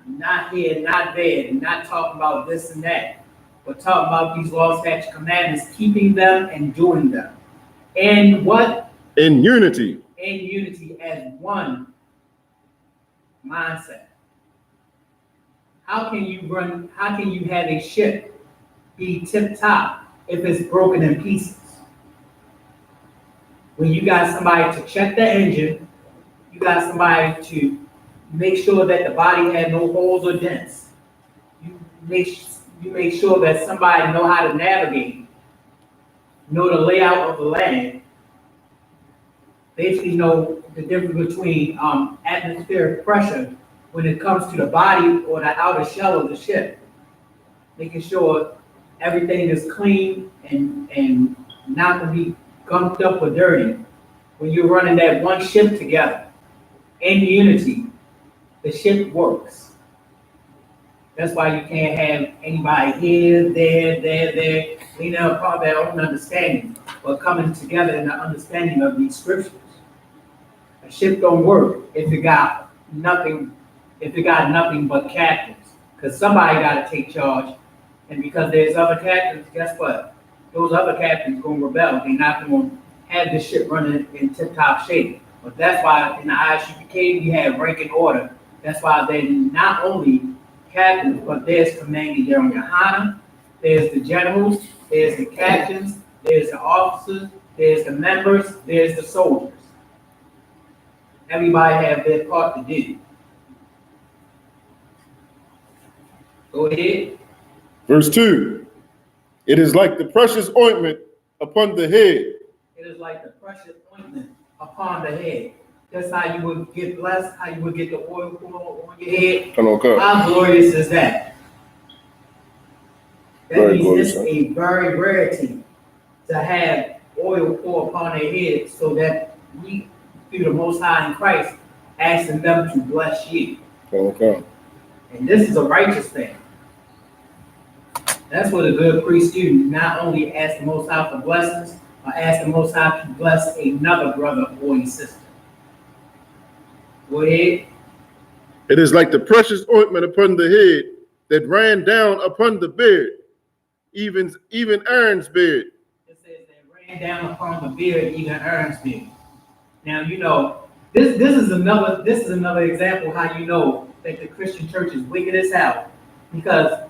here, not there, and not talking about this and that, but talking about these laws, statutes, commandments, keeping them and doing them. And what? In unity. In unity as one mindset. How can you have a ship be tip top if it's broken in pieces? When you got somebody to check the engine, you got somebody to make sure that the body had no holes or dents. You make sure that somebody know how to navigate, know the layout of the land, basically know the difference between atmospheric pressure when it comes to the body or the outer shell of the ship, making sure everything is clean and not going to be gunked up or dirty. When you're running that one ship together in unity, the ship works. That's why you can't have anybody here, there, leaning upon their own understanding, but coming together in the understanding of these scriptures. A ship don't work if it got nothing but captains, because somebody got to take charge. And because there's other captains, guess what? Those other captains going to rebel. They're not going to have the ship running in tip-top shape. But that's why in the Isupk we have rank and order. That's why they're not only captains, but there's commanding there on Yohana, there's the generals, there's the captains, there's the officers, there's the members, there's the soldiers. Everybody have their part to do. Go ahead. Verse 2. It is like the precious ointment upon the head. It is like the precious ointment upon the head. That's how you would get blessed, how you would get the oil poured on your head. Come on, come. How glorious is that? That Very means glorious, it's a very rarity to have oil pour upon their heads so that we, through the Most High in Christ, asking them to bless you. Okay. And this is a righteous thing. That's what a good priest do. Not only ask the Most High for blessings, but ask the Most High to bless another brother or sister. Go ahead. It is like the precious ointment upon the head that ran down upon the beard, even Aaron's beard. It says that ran down upon the beard, even Aaron's beard. Now you know this is another example how you know that the Christian church is wicked as hell. Because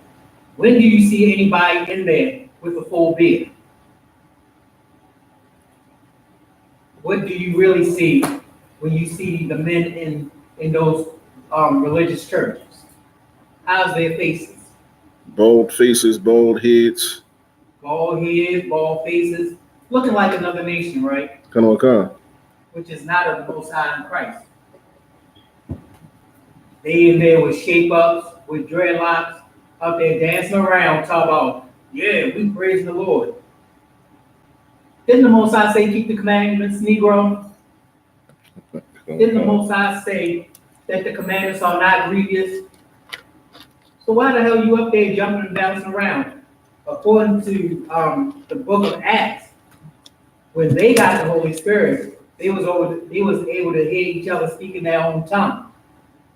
when do you see anybody in there with a full beard? What do you really see when you see the men in those religious churches? How's their faces? Bald faces, bald heads. Bald heads, bald faces, looking like another nation, right? Come. Which is not of the Most High in Christ. They in there with shape-ups, with dreadlocks, up there dancing around, talking about, yeah, we praise the Lord. Didn't the Most High say keep the commandments, Negro? Didn't the Most High say that the commandments are not grievous? So why the hell are you up there jumping and bouncing around? According to the book of Acts, when they got the Holy Spirit, they was able to hear each other speak in their own tongue.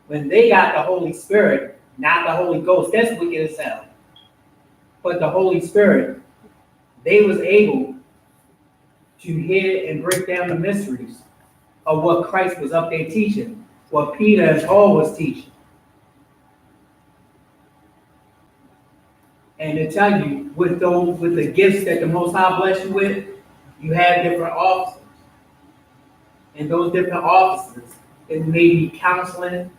When they got the Holy Spirit, not the Holy Ghost, that's wicked as hell. But the Holy Spirit, they was able to hear and break down the mysteries of what Christ was up there teaching, what Peter and Paul was teaching. And to tell you, with the gifts that the Most High bless you with, you have different offices. And those different offices, it may be counseling,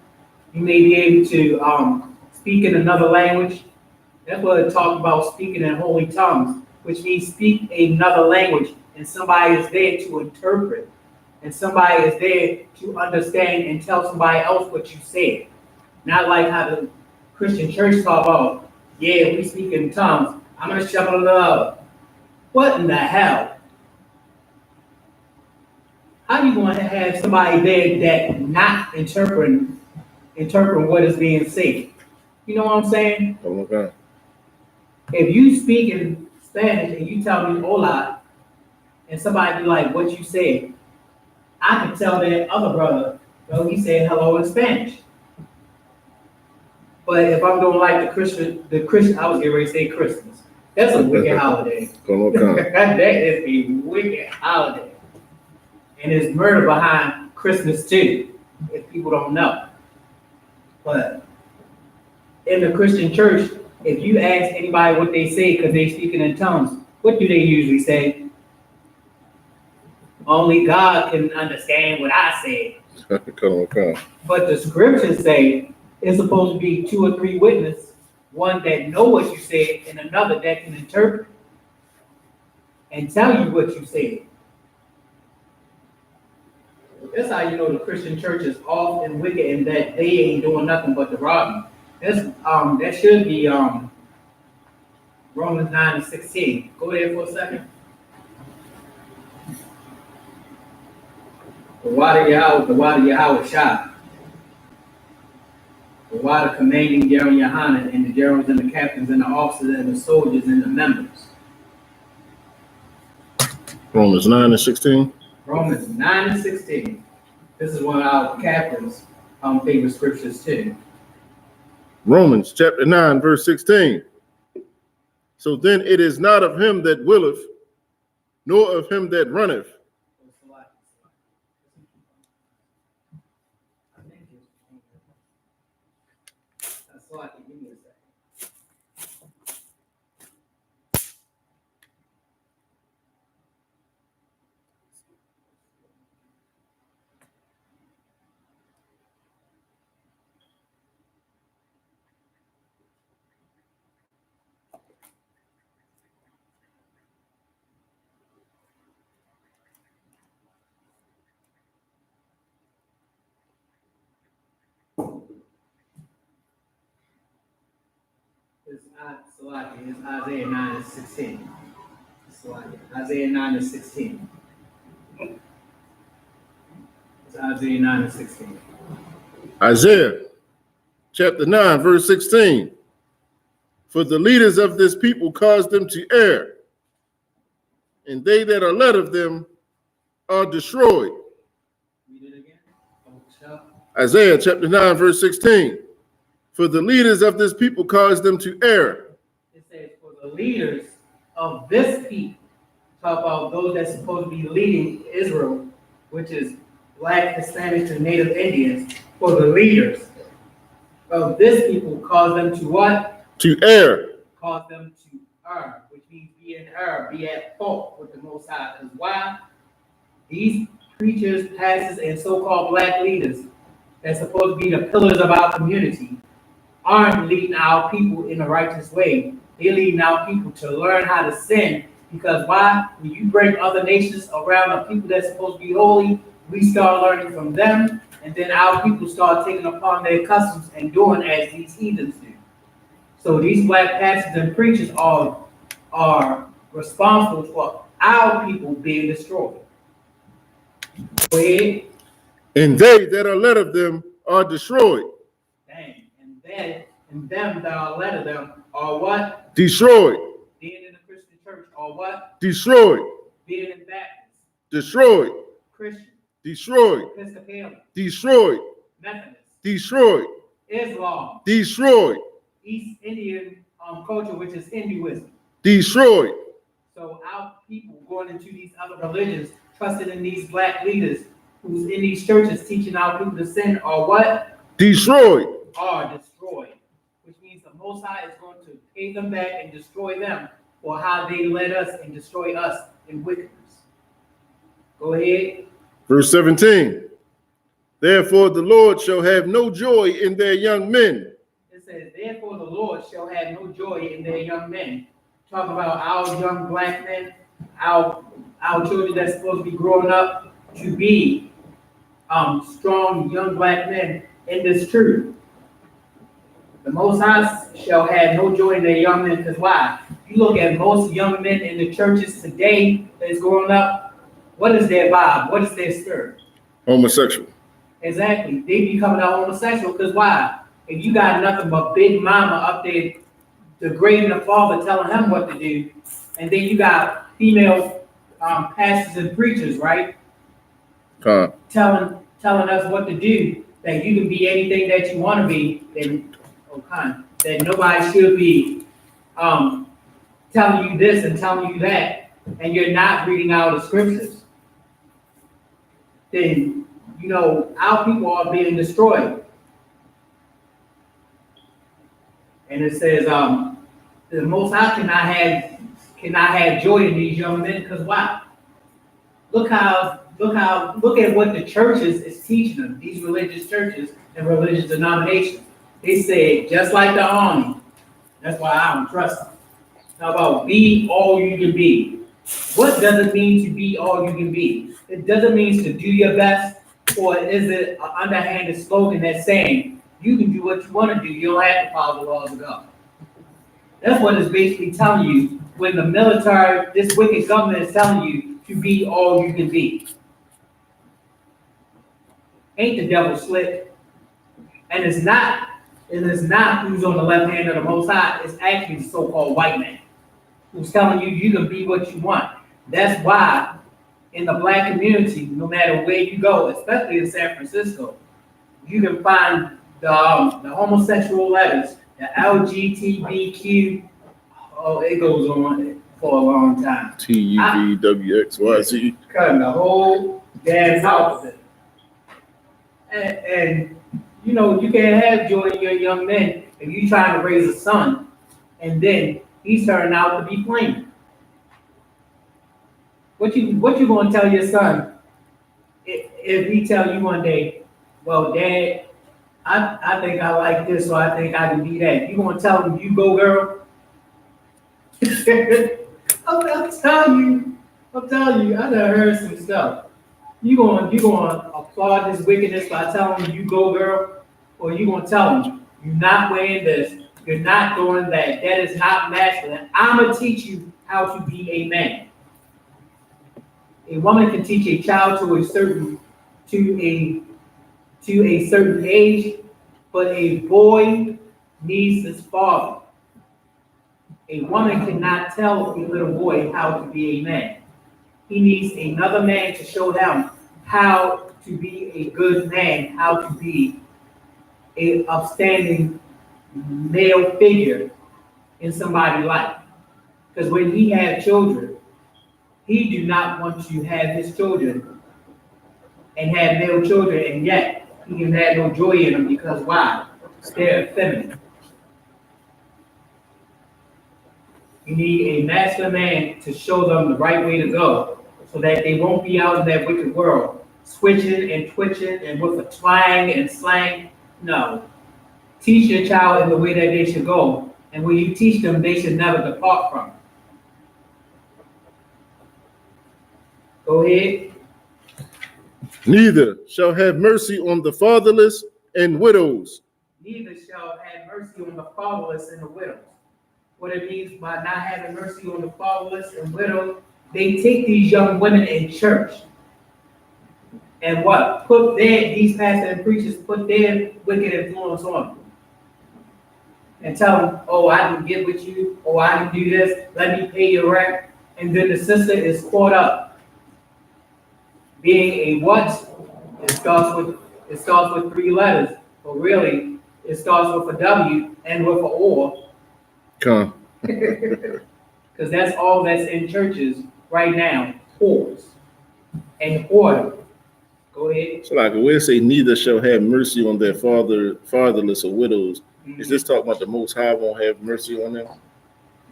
you may be able to speak in another language. That's what it talks about, speaking in holy tongues, which means speak another language, and somebody is there to interpret, and somebody is there to understand and tell somebody else what you said. Not like how the Christian church talk about, yeah, we speak in tongues. I'm gonna shovel it up. What in the hell? How you going to have somebody there that not interpreting what is being said? You know what I'm saying? Okay. If you speak in Spanish and you tell me hola, and somebody be like, what you said, I can tell that other brother, well, he said hello in Spanish. But if I'm doing like the Christian, I was getting ready to say Christmas. That's a wicked holiday. That is a wicked holiday. And there's murder behind Christmas too, if people don't know. But in the Christian church, if you ask anybody what they say because they're speaking in tongues, what do they usually say? Only God can understand what I say. Come. But the scriptures say it's supposed to be 2 or 3 witnesses, one that know what you said and another that can interpret and tell you what you said. That's how you know the Christian church is off and wicked and that they ain't doing nothing but the robbing. That should be Romans 9:16. Go there for a second. The water Yahweh shot. The water commanding General Yohanan and the generals and the captains and the officers and the soldiers and the members. Romans 9:16. Romans 9:16. This is one of our captains' favorite scriptures too. Romans chapter 9, verse 16. So then it is not of him that willeth, nor of him that runneth. Give me a second. It's Isaiah 9:16. Isaiah 9:16. It's Isaiah 9:16. Isaiah chapter 9, verse 16. For the leaders of this people cause them to err, and they that are led of them are destroyed. Read it again. Isaiah chapter 9, verse 16. For the leaders of this people cause them to err. It says, for the leaders of this people, talk about those that's supposed to be leading Israel, which is Black, Hispanics, and Native Indians, for the leaders of this people cause them to what? To err. Cause them to err, which means be in error, be at fault with the Most High. Because why? These preachers, pastors, and so-called Black leaders that's supposed to be the pillars of our community aren't leading our people in a righteous way. They're leading our people to learn how to sin. Because why? When you bring other nations around the people that's supposed to be holy, we start learning from them, and then our people start taking upon their customs and doing as these heathens do. So these Black pastors and preachers are responsible for our people being destroyed. Go ahead. And they that are led of them are destroyed. Dang. And them that are led of them are what? Destroyed. Being in the Christian church are what? Destroyed. Being in Baptist, Destroyed. Christian, Destroyed. Episcopalian, Destroyed. Methodist, Destroyed. Islam, Destroyed. East Indian culture, which is Hinduism. Destroyed. So our people going into these other religions, trusting in these Black leaders who's in these churches teaching our people to sin are what? Destroyed. Are destroyed. Which means the Most High is going to pay them back and destroy them for how they led us and destroy us in wickedness. Go ahead. Verse 17. Therefore the Lord shall have no joy in their young men. It says, therefore the Lord shall have no joy in their young men. Talk about our young Black men, our children that's supposed to be growing up to be strong young Black men in this truth. The Most High shall have no joy in their young men, because why? You look at most young men in the churches today that's growing up, what is their vibe? What is their spirit? Homosexual. Exactly. They becoming a homosexual, because why? If you got nothing but Big Mama up there degrading the father, telling him what to do, and then you got female pastors and preachers, right? Telling us what to do, that you can be anything that you want to be, then that nobody should be telling you this and telling you that, and you're not reading out the scriptures, then our people are being destroyed. And it says the Most High cannot have joy in these young men, because why? Look at what the churches is teaching them, these religious churches and religious denominations. They say, just like the army, that's why I don't trust them. How about be all you can be? What does it mean to be all you can be? It doesn't mean to do your best, or is it an underhanded slogan that's saying you can do what you want to do, you don't have to follow the laws of God? That's what it's basically telling you when the military, this wicked government is telling you to be all you can be. Ain't the devil slick? And it's not who's on the left hand of the Most High. It's actually the so-called white man who's telling you you can be what you want. That's why in the Black community, no matter where you go, especially in San Francisco, you can find the homosexual letters, the LGBTQ. Oh, it goes on for a long time. TUVWXYZ. Cutting the whole damn alphabet. And you can't have joy in your young men if you trying to raise a son, and then he's turning out to be flaming. What you gonna tell your son if he tell you one day, well, Dad, I think I like this, so I think I can be that. You gonna tell him, you go, girl? I'm telling you, I done heard some stuff. You gonna applaud this wickedness by telling him, you go, girl? Or you gonna tell him, you're not wearing this, you're not doing that, that is not masculine. I'm gonna teach you how to be a man. A woman can teach a child to a certain age, but a boy needs his father. A woman cannot tell a little boy how to be a man. He needs another man to show him how to be a good man, how to be a upstanding male figure in somebody's life. Because when he had children, he do not want to have his children and have male children, and yet he can have no joy in them because why? They're feminine. You need a masculine man to show them the right way to go so that they won't be out in that wicked world, switching and twitching and with a twang and slang. No. Teach your child in the way that they should go. And when you teach them, they should never depart from it. Go ahead. Neither shall have mercy on the fatherless and widows. Neither shall have mercy on the fatherless and the widows. What it means by not having mercy on the fatherless and widows, they take these young women in church and what? These pastors and preachers put their wicked influence on them. And tell them, oh, I can get with you, oh, I can do this, let me pay your rent. And then the sister is caught up being a what? It starts with 3 letters, but really it starts with a W and with an or. Come. Because that's all that's in churches right now, whores and order. Go ahead. So like we'll say neither shall have mercy on their fatherless or widows. Mm-hmm. Is this talking about the Most High won't have mercy on them?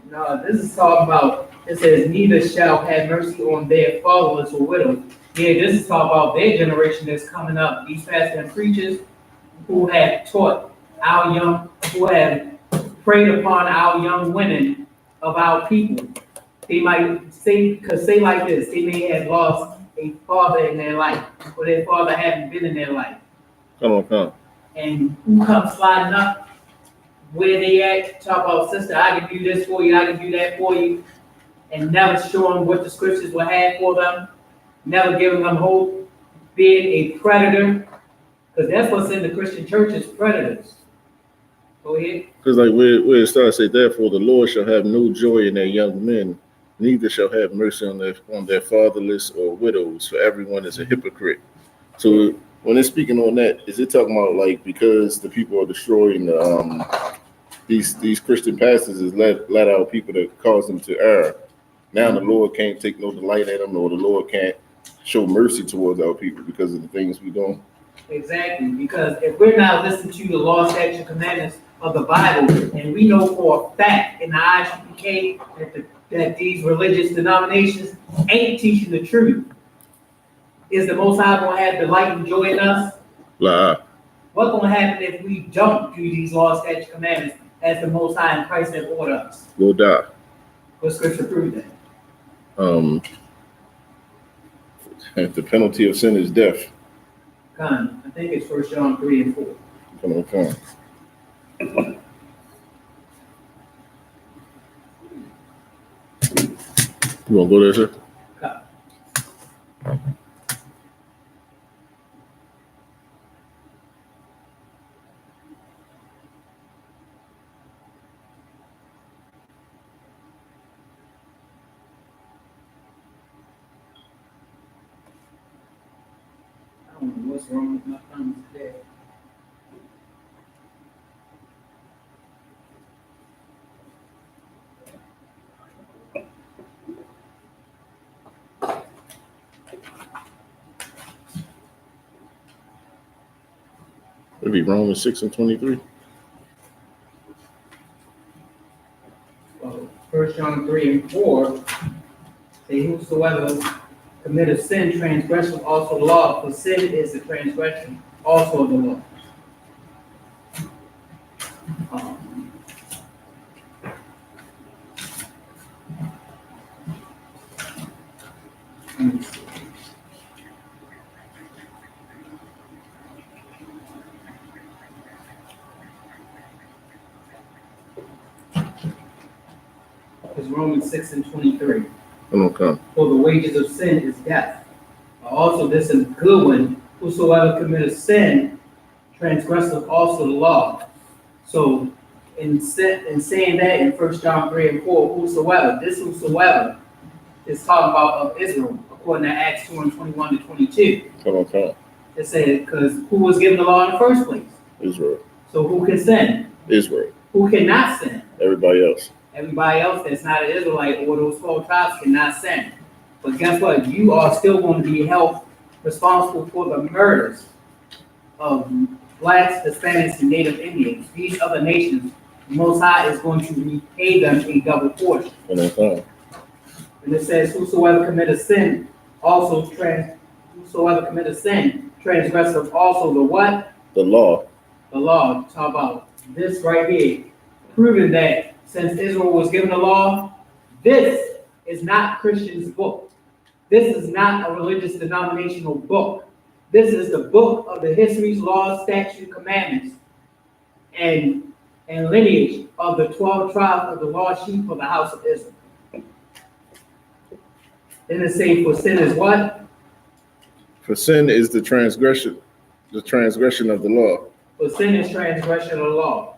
No, this is talking about, it says neither shall have mercy on their fatherless or widows. Yeah, this is talking about their generation that's coming up. These pastors and preachers who have taught who have preyed upon our young women of our people. They might say like this, they may have lost a father in their life, or their father haven't been in their life. Come on. And who comes sliding up where they at, talk about, sister, I can do this for you, I can do that for you, and never showing what the scriptures will have for them, never giving them hope, being a predator, because that's what's in the Christian church is predators. Go ahead. Because like where it starts, say, therefore the Lord shall have no joy in their young men, neither shall have mercy on their fatherless or widows, for everyone is a hypocrite. So when it's speaking on that, is it talking about like because the people are destroying these Christian pastors is let out people that cause them to err? Now the Lord can't take no delight in them, or the Lord can't show mercy towards our people because of the things we do. Exactly, because if we're not listening to the law, statutes, and commandments of the Bible, and we know for a fact in the Isupk that these religious denominations ain't teaching the truth, is the Most High going to have delight and joy in us? Lie. What's going to happen if we don't do these laws, statutes, commandments as the Most High and Christ have ordered us? We'll die. what scripture prove that? The penalty of sin is death. I think it's 1 John 3 and 4. Okay. You want to go there, sir? I don't know what's wrong with my thumbs today. It'd be Romans 6 and 23. 1 John 3 and 4 say, whosoever committeth sin, transgression also the law, for sin is the transgression also of the law. It's Romans 6 and 23. Okay. For the wages of sin is death. Also, this is a good one. Whosoever committeth sin transgresseth also the law. So, in saying that in 1 John 3 and 4, whosoever, this whosoever is talking about of Israel, according to Acts 2 and 21 to 22. Okay. It said, because who was given the law in the first place? Israel. So who can sin? Israel. Who cannot sin? Everybody else. Everybody else that's not an Israelite or those 12 tribes cannot sin. But guess what? You are still going to be held responsible for the murders of blacks, Hispanics, and Native Indians. These other nations, the Most High is going to repay them a double portion. Okay. And it says, whosoever committeth sin transgresseth also the what? The law. The law. Talk about this right here, proving that since Israel was given the law, this is not Christian's book. This is not a religious denominational book. This is the book of the histories, laws, statutes, commandments, and lineage of the 12 tribes of the lost sheep of the house of Israel. Then it says, for sin is what? For sin is the transgression of the law. For sin is transgression of the law.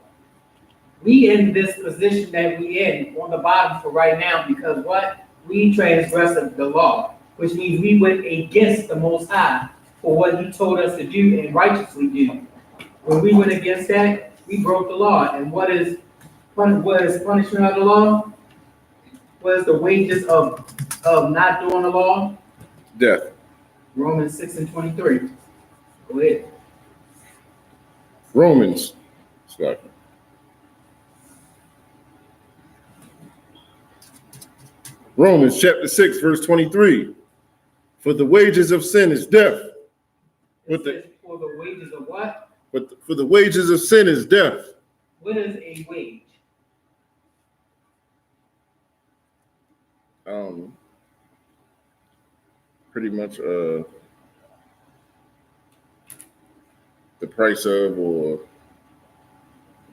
We in this position that we in on the bottom for right now because what? We transgressed the law, which means we went against the Most High for what He told us to do and righteously do. When we went against that, we broke the law. And what is punishment of the law? What is the wages of not doing the law? Death. Romans 6 and 23. Go ahead. Romans. Romans chapter 6, verse 23. For the wages of sin is death. For the wages of what? But for the wages of sin is death. What is a wage? Pretty much the price of, or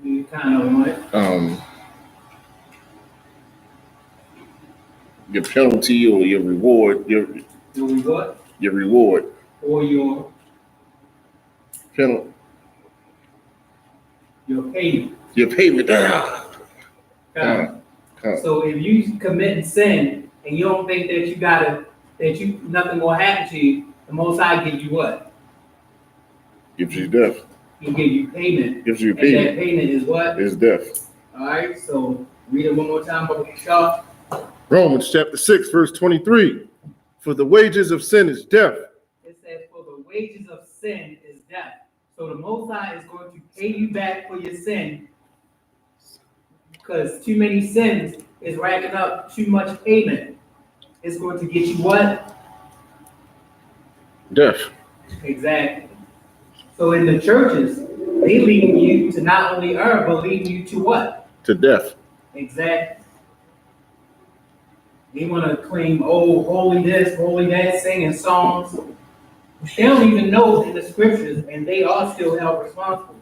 You kind of what? Your penalty or your reward, your reward? Your reward. Or your Penalty. Your payment. Your payment. So if you commit sin and you don't think that nothing will happen to you, the Most High gives you what? Gives you death. He gives you payment. Gives you and payment. that payment is what? Is death. All right. So read it one more time, Brother Shaw. Romans chapter 6, verse 23. For the wages of sin is death. It says, for the wages of sin is death. So the Most High is going to pay you back for your sin because too many sins is racking up too much payment. It's going to get you what? Death. Exactly. So in the churches, they lead you to not only earn, but lead you to what? To death. Exactly. They want to claim, oh, holy this, holy that, singing songs. They don't even know in the scriptures, and they are still held responsible.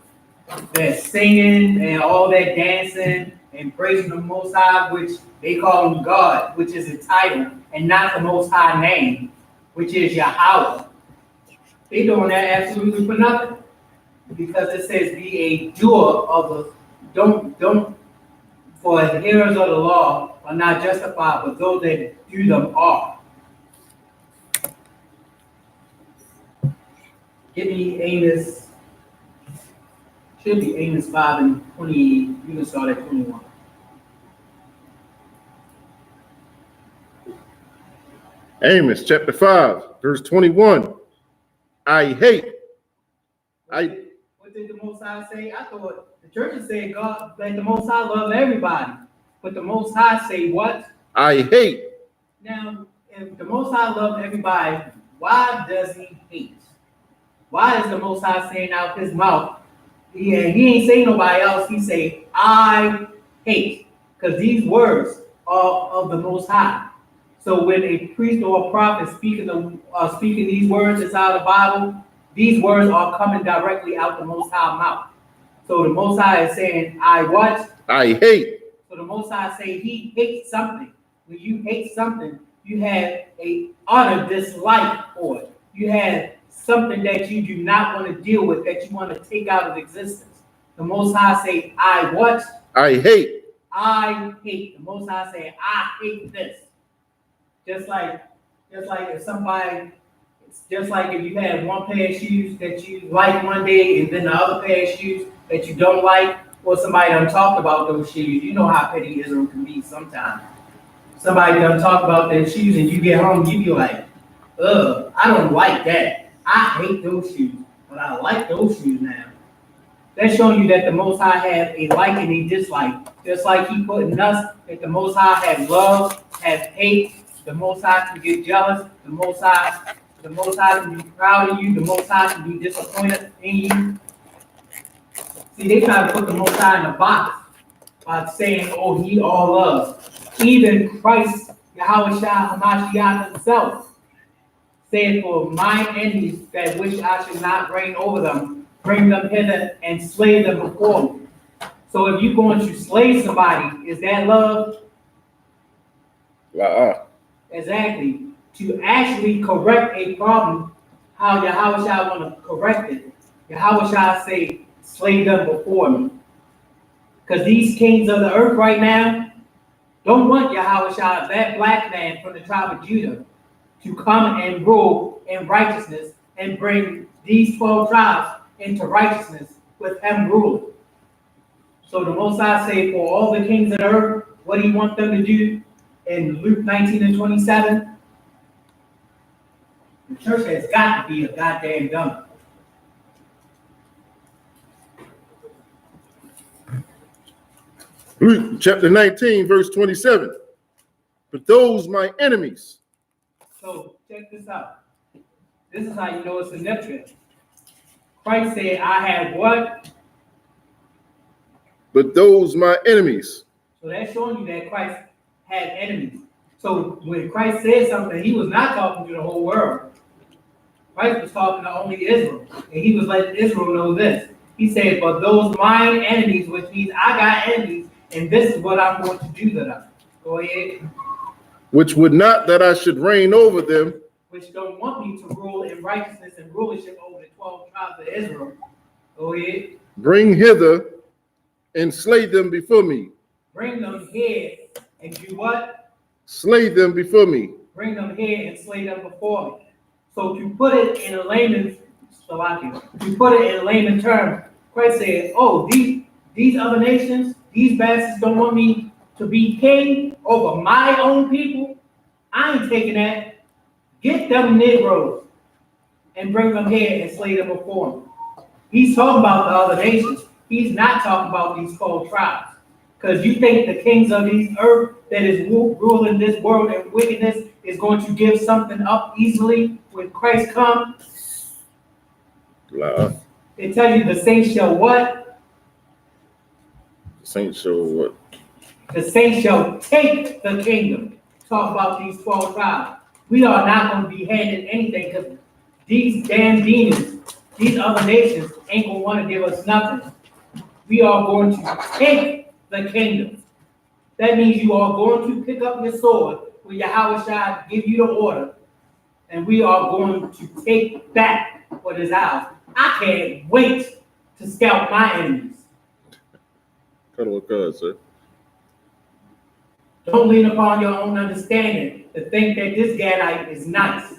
That singing and all that dancing and praising the Most High, which they call him God, which is a title, and not the Most High name, which is Yahweh. They doing that absolutely for nothing. Because it says be a doer of the, don't, for adherers of the law are not justified, but those that do them are. Give me Amos, should be Amos 5 and 20, you can start at 21. Amos chapter 5, verse 21. I hate. What did the Most High say? I thought the churches said God, that the Most High love everybody. But the Most High say what? I hate. Now, if the Most High loves everybody, why does he hate? Why is the Most High saying out his mouth? He ain't saying nobody else. He say, I hate. Because these words are of the Most High. So when a priest or a prophet speaking these words inside the Bible, these words are coming directly out the Most High mouth. So the Most High is saying, I what? I hate. So the Most High say he hates something. When you hate something, You have a utter dislike for it. You have something that you do not want to deal with, that you want to take out of existence. The Most High say, I what? I hate. I hate. The Most High say, I hate this. Just like if somebody, it's just like if you have one pair of shoes that you like one day and then the other pair of shoes that you don't like, or somebody done talked about those shoes. You know how petty Israel can be sometimes. Somebody done talk about their shoes and you get home, you be like, ugh, I don't like that. I hate those shoes, but I like those shoes now. That's showing you that the Most High have a like and a dislike. Just like he put in us that the Most High has love, has hate. The Most High can get jealous. The Most High can be proud of you. The Most High can be disappointed in you. See, they try to put the Most High in a box by saying, oh, he all love. Even Christ, Yahweh Shah Hamashiach himself, said, for mine enemies that wish I should not reign over them, bring them hither and slay them before me. So if you're going to slay somebody, is that love? Exactly. To actually correct a problem, how Yahweh Shah want to correct it, Yahweh Shah say, slay them before me. Because these kings of the earth right now don't want Yahweh Shah, that black man from the tribe of Judah, to come and rule in righteousness and bring these 12 tribes into righteousness with him ruling. So the Most High say, for all the kings of the earth, what do you want them to do? In Luke 19:27, the church has got to be a goddamn dumb. Luke chapter 19, verse 27. But those my enemies. So check this out. This is how you know it's significant. Christ said, I have what? But those my enemies. So that's showing you that Christ had enemies. So when Christ said something, he was not talking to the whole world. Christ was talking to only Israel. And he was letting Israel know this. He said, but those mine enemies, which means I got enemies, and this is what I'm going to do to them. Go ahead. Which would not that I should reign over them. Which don't want me to rule in righteousness and rulership over the 12 tribes of Israel. Go ahead. Bring hither and slay them before me. Bring them here and do what? Slay them before me. Bring them here and slay them before me. So to put it in a layman's terms, Christ said, oh, these other nations, these bastards don't want me to be king over my own people. I ain't taking that. Get them Negroes and bring them here and slay them before me. He's talking about the other nations. He's not talking about these 12 tribes. Because you think the kings of these earth that is ruling this world and wickedness is going to give something up easily when Christ comes? Nah. They tell you the saints shall what? The saints shall what? The saints shall take the kingdom. Talk about these 12 tribes. We are not going to be handed anything because these damn demons, these other nations ain't going to want to give us nothing. We are going to take the kingdom. That means you are going to pick up your sword when Yahweh Shah give you the order, and we are going to take back what is ours. I can't wait to scalp my enemies. Cuddle with God, sir. Don't lean upon your own understanding to think that this Gadite is nice.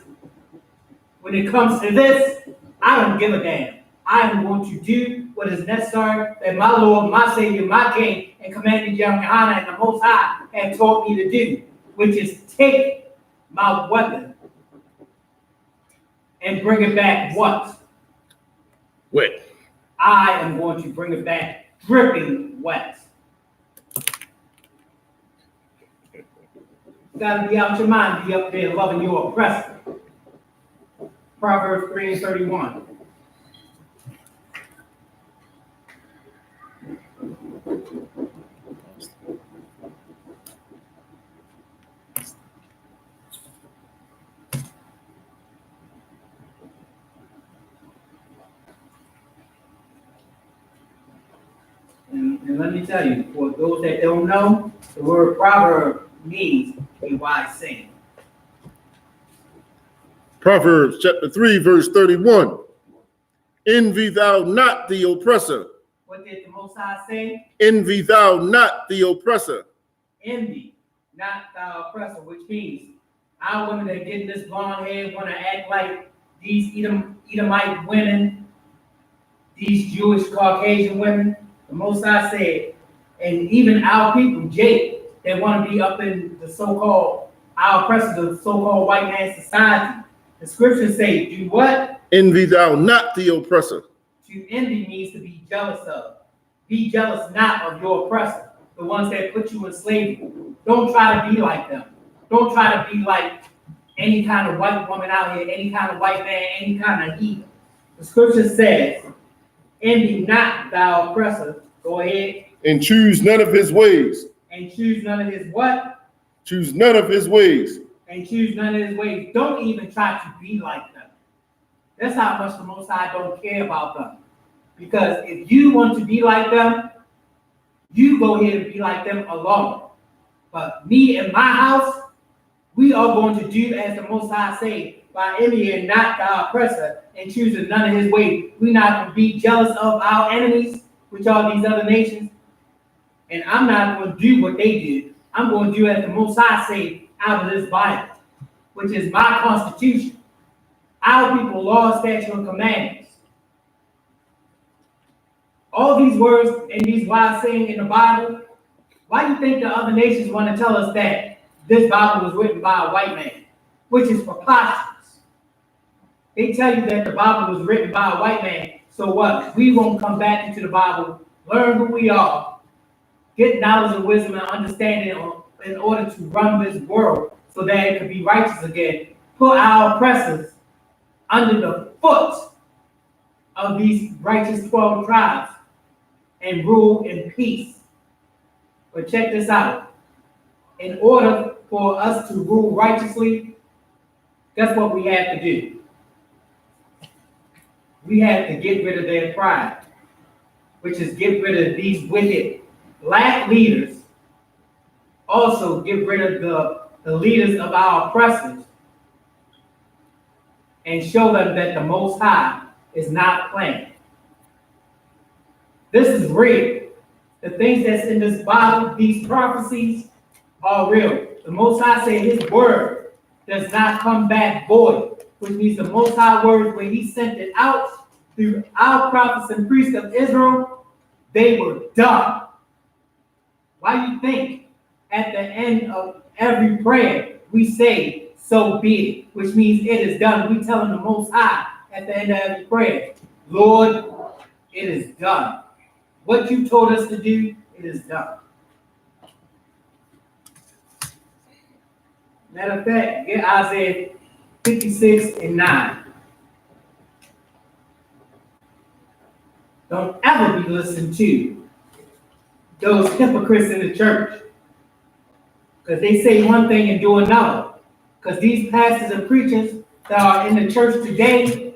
When it comes to this, I don't give a damn. I am going to do what is necessary that my Lord, my Savior, my King, and Commander Yohana and the Most High have taught me to do, which is take my weapon and bring it back what? Wet. I am going to bring it back dripping wet. You gotta be out your mind, be up there loving your oppressor. Proverbs 3:31. And let me tell you, for those that don't know, the word proverb means a wise saying. Proverbs chapter 3, verse 31. Envy thou not the oppressor. What did the Most High say? Envy thou not the oppressor. Envy, not the oppressor, which means our women that get this blonde hair want to act like these Edomite women, these Jewish Caucasian women. The Most High said, and even our people, Jake, they want to be up in the so-called, our oppressors, the so-called white man society. The scriptures say, do what? Envy thou not the oppressor. To envy means to be jealous of. Be jealous not of your oppressor, the ones that put you in slavery. Don't try to be like them. Don't try to be like any kind of white woman out here, any kind of white man, any kind of heathen. The scripture says, envy not thou oppressor. Go ahead. And choose none of his ways. And choose none of his what? Choose none of his ways. And choose none of his ways. Don't even try to be like them. That's how much the Most High don't care about them. Because if you want to be like them, you go ahead and be like them alone. But me and my house, we are going to do as the Most High say, by envying not the oppressor and choosing none of his ways. We're not going to be jealous of our enemies, which are these other nations. And I'm not going to do what they did. I'm going to do as the Most High say out of this Bible, which is my constitution. Our people, law, statute, and commandments. All these words and these wise sayings in the Bible, why do you think the other nations want to tell us that this Bible was written by a white man, which is preposterous? They tell you that the Bible was written by a white man, so what? We won't come back into the Bible, learn who we are, get knowledge and wisdom and understanding in order to run this world so that it could be righteous again, put our oppressors under the foot of these righteous 12 tribes and rule in peace. But check this out. In order for us to rule righteously, guess what we have to do? We have to get rid of their pride, which is get rid of these wicked black leaders. Also get rid of the leaders of our oppressors and show them that the Most High is not playing. This is real. The things that's in this Bible, these prophecies, are real. The Most High said his word does not come back void, which means the Most High word, when he sent it out through our prophets and priests of Israel, they were done. Why do you think at the end of every prayer we say, so be it, which means it is done. We telling the Most High at the end of every prayer, Lord, it is done. What you told us to do, it is done. Matter of fact, get Isaiah 56 and 9. Don't ever be listening to those hypocrites in the church, because they say one thing and do another. Because these pastors and preachers that are in the church today,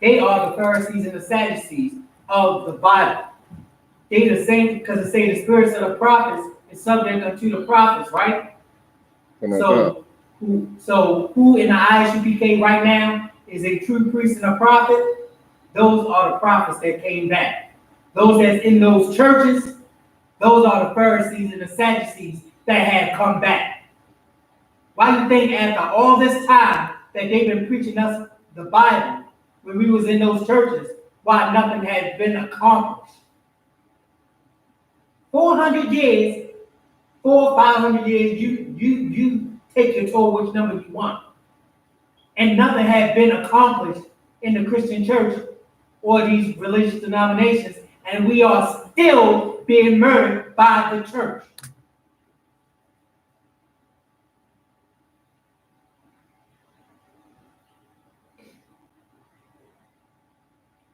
they are the Pharisees and the Sadducees of the Bible. They the same, because it say the spirits of the prophets is subject unto the prophets, right? So who in the Isupk right now is a true priest and a prophet? Those are the prophets that came back. Those that's in those churches, those are the Pharisees and the Sadducees that have come back. Why do you think after all this time that they've been preaching us the Bible, when we was in those churches, why nothing had been accomplished? 400 years, 400 or 500 years, you take your toll which number you want. And nothing had been accomplished in the Christian church or these religious denominations, and we are still being murdered by the church.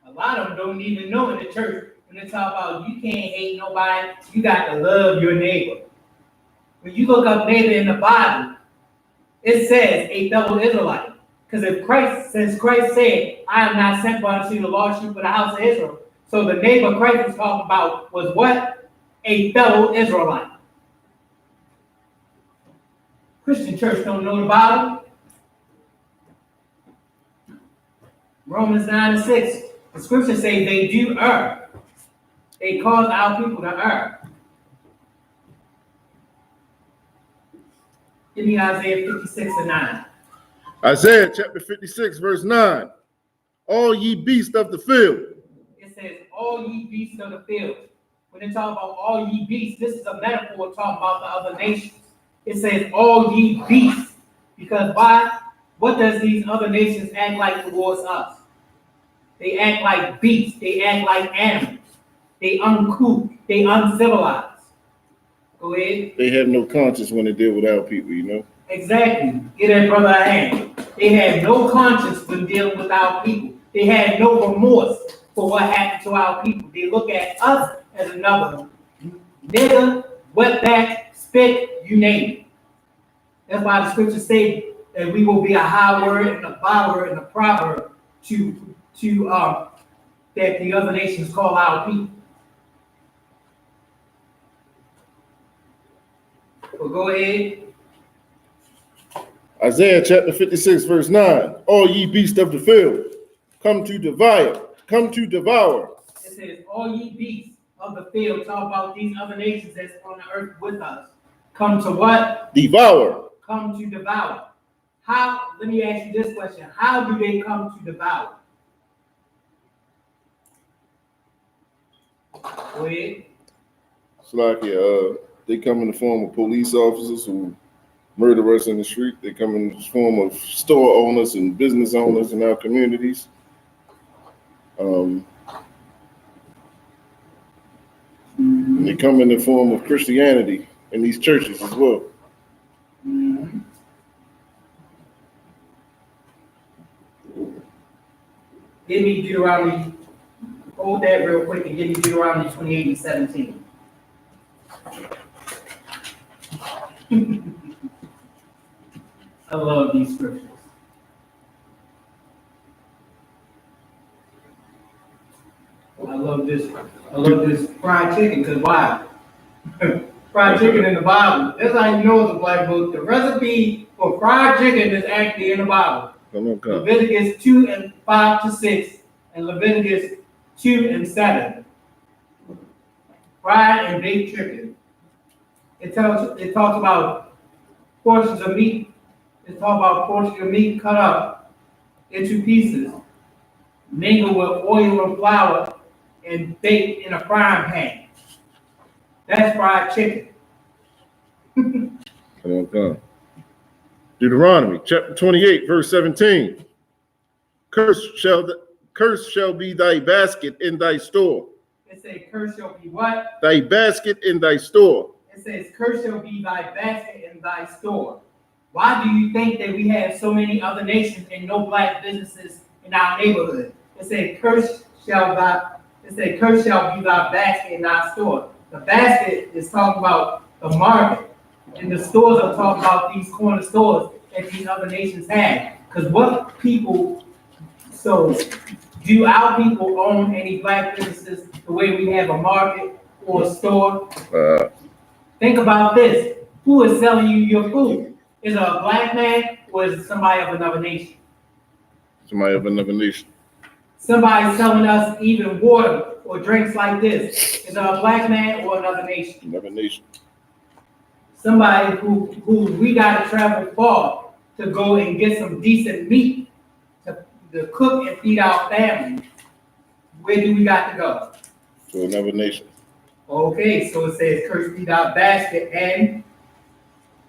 A lot of them don't even know in the church when they talk about you can't hate nobody, you got to love your neighbor. When you look up neighbor in the Bible, it says a fellow Israelite. Because since Christ said, I am not sent but unto the lost sheep of the house of Israel. So the neighbor Christ was talking about was what? A fellow Israelite. Christian church don't know the Bible. Romans 9:6. The scriptures say they do err. They cause our people to err. Give me Isaiah 56:9. Isaiah chapter 56, verse 9. All ye beasts of the field. It says, all ye beasts of the field. When they talk about all ye beasts, this is a metaphor talking about the other nations. It says, all ye beasts. Because why? What does these other nations act like towards us? They act like beasts. They act like animals. They uncouth. They uncivilized. Go ahead. They have no conscience when they deal with our people, you know? Exactly. Get that brother a hand. They had no conscience when dealing with our people. They had no remorse for what happened to our people. They look at us as another nigger, wetback, spit, you name it. That's why the scriptures say that we will be a high word and a byword and a proverb to that the other nations call our people. Well, go ahead. Isaiah chapter 56, verse 9. All ye beasts of the field, come to devour. Come to devour. It says, all ye beasts of the field, talk about these other nations that's on the earth with us. Come to what? Devour. Come to devour. How, let me ask you this question. How do they come to devour? Go ahead. It's like they come in the form of police officers who murder us in the street. They come in the form of store owners and business owners in our communities. And they come in the form of Christianity in these churches as well. Mm-hmm. Give me Deuteronomy. Hold that real quick and give me Deuteronomy 28:17. I love these scriptures. I love this fried chicken, because why? Fried chicken in the Bible. That's how you know it's a black book. The recipe for fried chicken is actually in the Bible. Leviticus 2:5-6 and Leviticus 2:7. Fried and baked chicken. It talks about portions of meat. It talks about portions of meat cut up into pieces, mingled with oil and flour, and baked in a frying pan. That's fried chicken. Deuteronomy chapter 28, verse 17. Cursed shall be thy basket in thy store. It says, cursed shall be what? Thy basket in thy store. It says, cursed shall be thy basket in thy store. Why do you think that we have so many other nations and no black businesses in our neighborhood? It said, cursed shall be thy basket in thy store. The basket is talking about the market, and the stores are talking about these corner stores that these other nations have. Because what people, so do our people own any black businesses the way we have a market or a store? Think about this. Who is selling you your food? Is it a black man or is it somebody of another nation? Somebody of another nation. Somebody selling us even water or drinks like this. Is it a black man or another nation? Another nation. Somebody who we got to travel far to go and get some decent meat to cook and feed our family. Where do we got to go? To another nation. Okay, so it says, cursed be thy basket and?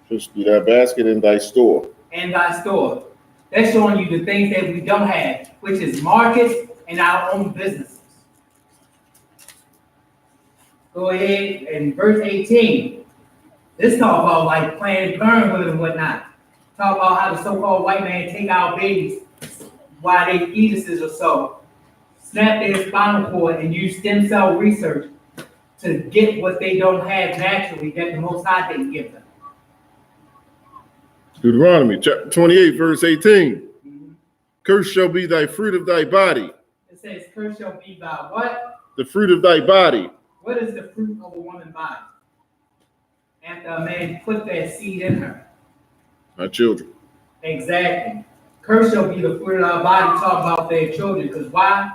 Cursed be thy basket in thy store. And thy store. That's showing you the things that we don't have, which is markets and our own businesses. Go ahead, and verse 18. This talk about like Planned Parenthood and whatnot. Talk about how the so-called white man take our babies while they fetuses or so, snap their spinal cord and use stem cell research to get what they don't have naturally that the Most High didn't give them. Deuteronomy chapter 28, verse 18. Mm-hmm. Cursed shall be thy fruit of thy body. It says, cursed shall be thy what? The fruit of thy body. What is the fruit of a woman's body? After a man put that seed in her. Our children. Exactly. Cursed shall be the fruit of our body, talk about their children. Because why?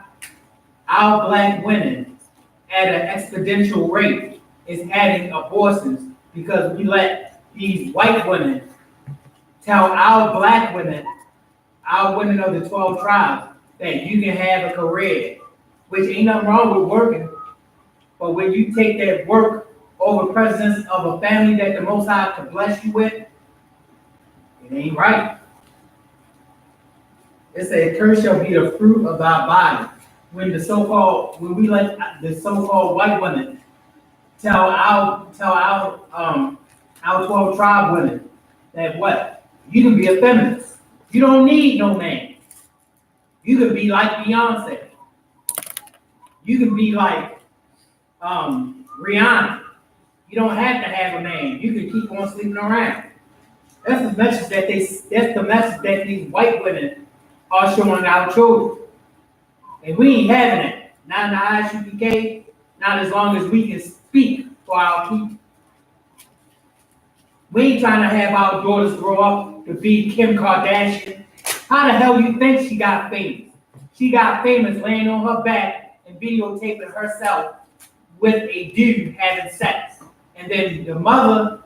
Our black women at an exponential rate is having abortions because we let these white women tell our black women, our women of the 12 tribes, that you can have a career, which ain't nothing wrong with working. But when you take that work over presence of a family that the Most High could bless you with, it ain't right. It said, "Curse shall be the fruit of thy body." When we let the so-called white women tell our 12 tribe women that what? You can be a feminist. You don't need no man. You can be like Beyonce. You can be like Rihanna. You don't have to have a man. You can keep on sleeping around. That's the message that these white women are showing our children. And we ain't having it. Not in the Isupk, not as long as we can speak for our people. We ain't trying to have our daughters grow up to be Kim Kardashian. How the hell you think she got famous? She got famous laying on her back and videotaping herself with a dude having sex. And then the mother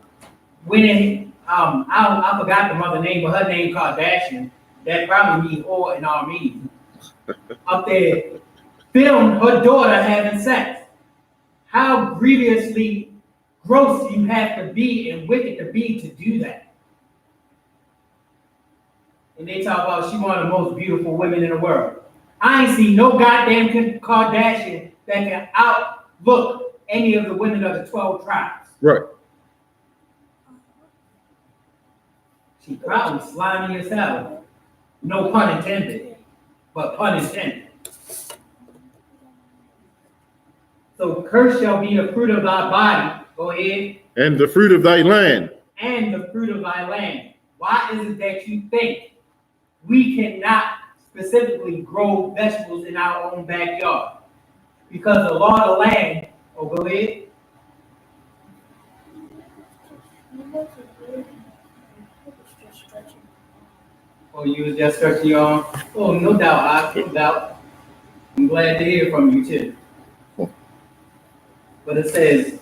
went in, I forgot the mother name, but her name Kardashian. That probably means whore in Armenian. Up there, filmed her daughter having sex. How grievously gross you have to be and wicked to be to do that. And they talk about she one of the most beautiful women in the world. I ain't seen no goddamn Kardashian that can outlook any of the women of the 12 tribes. Right. She probably slimy as hell. No pun intended, but pun intended. So cursed shall be the fruit of thy body. Go ahead. And the fruit of thy land. And the fruit of thy land. Why is it that you think we cannot specifically grow vegetables in our own backyard? Because the law of the land, oh, go ahead. Oh, you was just stretching your arm? Oh, no doubt, no doubt. I'm glad to hear from you too. But it says,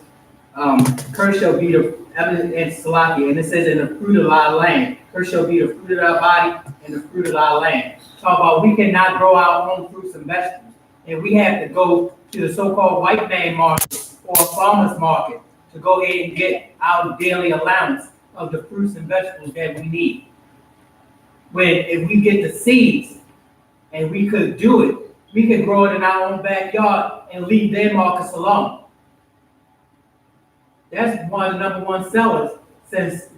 curse shall be the evidence and Salaki, and it says in the fruit of thy land. Curse shall be the fruit of thy body and the fruit of thy land. Talk about we cannot grow our own fruits and vegetables. And we have to go to the so-called white man market or farmer's market to go ahead and get our daily allowance of the fruits and vegetables that we need. When if we get the seeds and we could do it, we could grow it in our own backyard and leave their markets alone. That's one of the number one sellers since,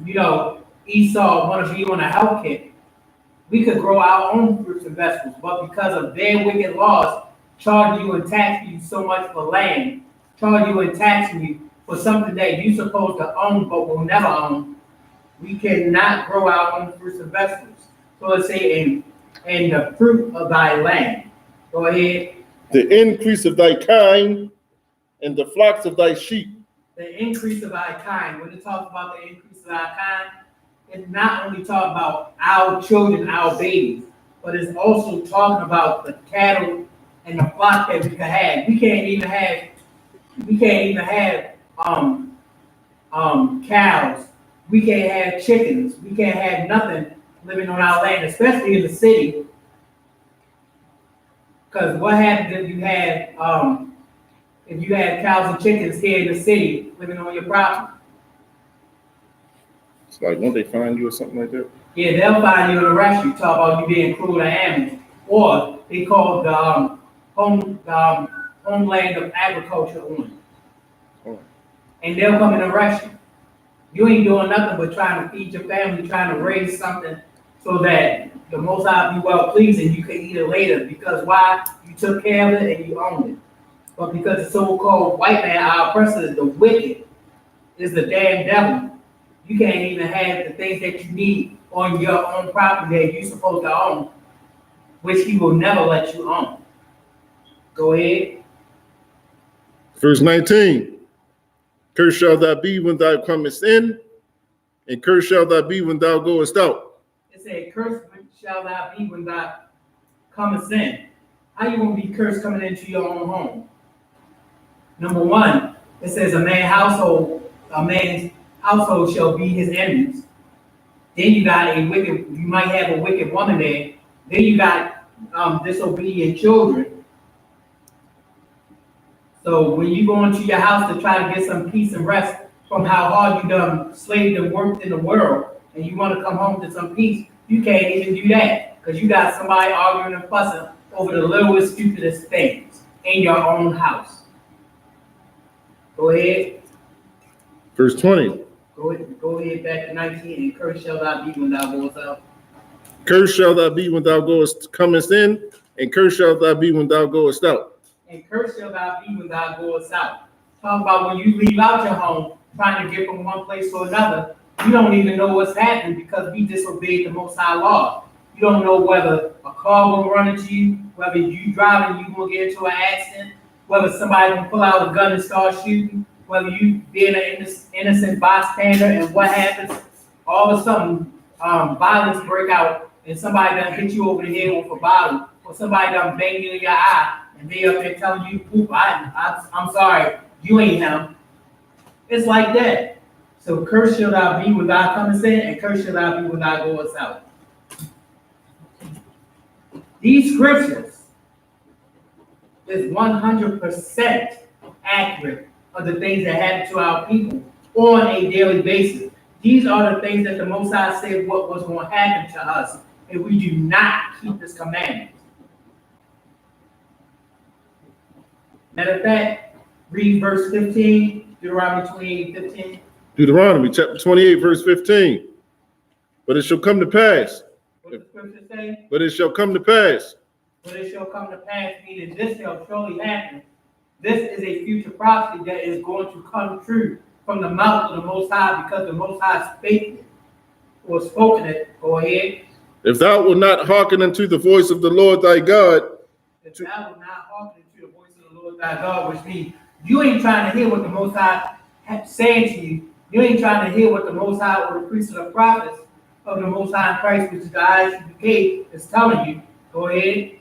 Esau want to be on a health kick. We could grow our own fruits and vegetables, but because of their wicked laws, charging you and taxing you so much for land, charging you and taxing you for something that you're supposed to own but will never own, we cannot grow our own fruits and vegetables. So let's say in the fruit of thy land. Go ahead. The increase of thy kind and the flocks of thy sheep. The increase of thy kind. When it talks about the increase of thy kind, it's not only talking about our children, our babies, but it's also talking about the cattle and the flock that we can have. We can't even have cows. We can't have chickens. We can't have nothing living on our land, especially in the city. Because what happens if you had cows and chickens here in the city living on your property? It's like, won't they find you or something like that? Yeah, they'll find you and arrest you. Talk about you being cruel to animals, or they call the homeland of agriculture on. Oh. And they'll come and arrest you. You ain't doing nothing but trying to feed your family, trying to raise something so that the Most High be well pleased and you can eat it later. Because why? You took care of it and you owned it. But because the so-called white man, our oppressor, the wicked, is the damn devil, you can't even have the things that you need on your own property that you're supposed to own, which he will never let you own. Go ahead. Verse 19. Cursed shall thou be when thou comest in, and cursed shall thou be when thou goest out. It said, cursed shall thou be when thou comest in. How you gonna be cursed coming into your own home? Number one, it says a man's household shall be his enemies. Then you got you might have a wicked woman there. Then you got disobedient children. So when you go into your house to try to get some peace and rest from how hard you done slaved and worked in the world, and you want to come home to some peace, you can't even do that because you got somebody arguing and fussing over the littlest, stupidest things in your own house. Go ahead. Verse 20. Go ahead back to 19. And cursed shall thou be when thou goest out. Cursed shall thou be when thou comest in, and cursed shall thou be when thou goest out. And cursed shall thou be when thou goest out. Talk about when you leave out your home, trying to get from one place to another, you don't even know what's happening because we disobeyed the Most High law. You don't know whether a car will run into you, whether you driving, you will get into an accident, whether somebody can pull out a gun and start shooting, whether you being an innocent bystander, and what happens, all of a sudden, violence break out, and somebody done hit you over the head with a bottle, or somebody done bang you in your eye, and they up there telling you, "Poop, I'm sorry, you ain't him." It's like that. So cursed shall thou be when thou comest in, and cursed shall thou be when thou goest out. These scriptures is 100% accurate of the things that happen to our people on a daily basis. These are the things that the Most High said what was going to happen to us if we do not keep this commandment. Matter of fact, read verse 15, Deuteronomy 28:15. Deuteronomy chapter 28, verse 15. But it shall come to pass. What does the scripture say? But it shall come to pass. But it shall come to pass, meaning this shall surely happen. This is a future prophecy that is going to come true from the mouth of the Most High, because the Most High spake it or spoken it. Go ahead. If thou wilt not hearken unto the voice of the Lord thy God. If thou wilt not hearken to the voice of the Lord thy God, which means you ain't trying to hear what the Most High saying to you. You ain't trying to hear what the Most High or the priests or the prophets of the Most High in Christ, which is the Isupk, is telling you. Go ahead.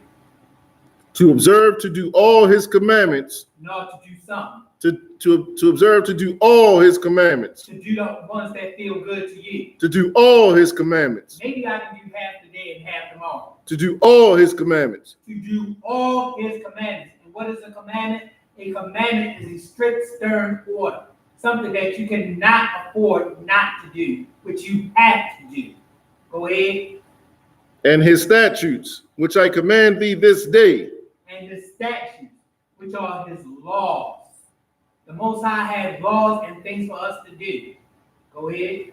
To observe to do all his commandments. Not to do something. To observe to do all his commandments. To do the ones that feel good to you. To do all his commandments. Maybe I can do half today and half tomorrow. To do all his commandments. To do all his commandments. And what is a commandment? A commandment is a strict, stern order. Something that you cannot afford not to do, which you have to do. Go ahead. And his statutes, which I command thee this day. And his statutes, which are his laws. The Most High has laws and things for us to do. Go ahead.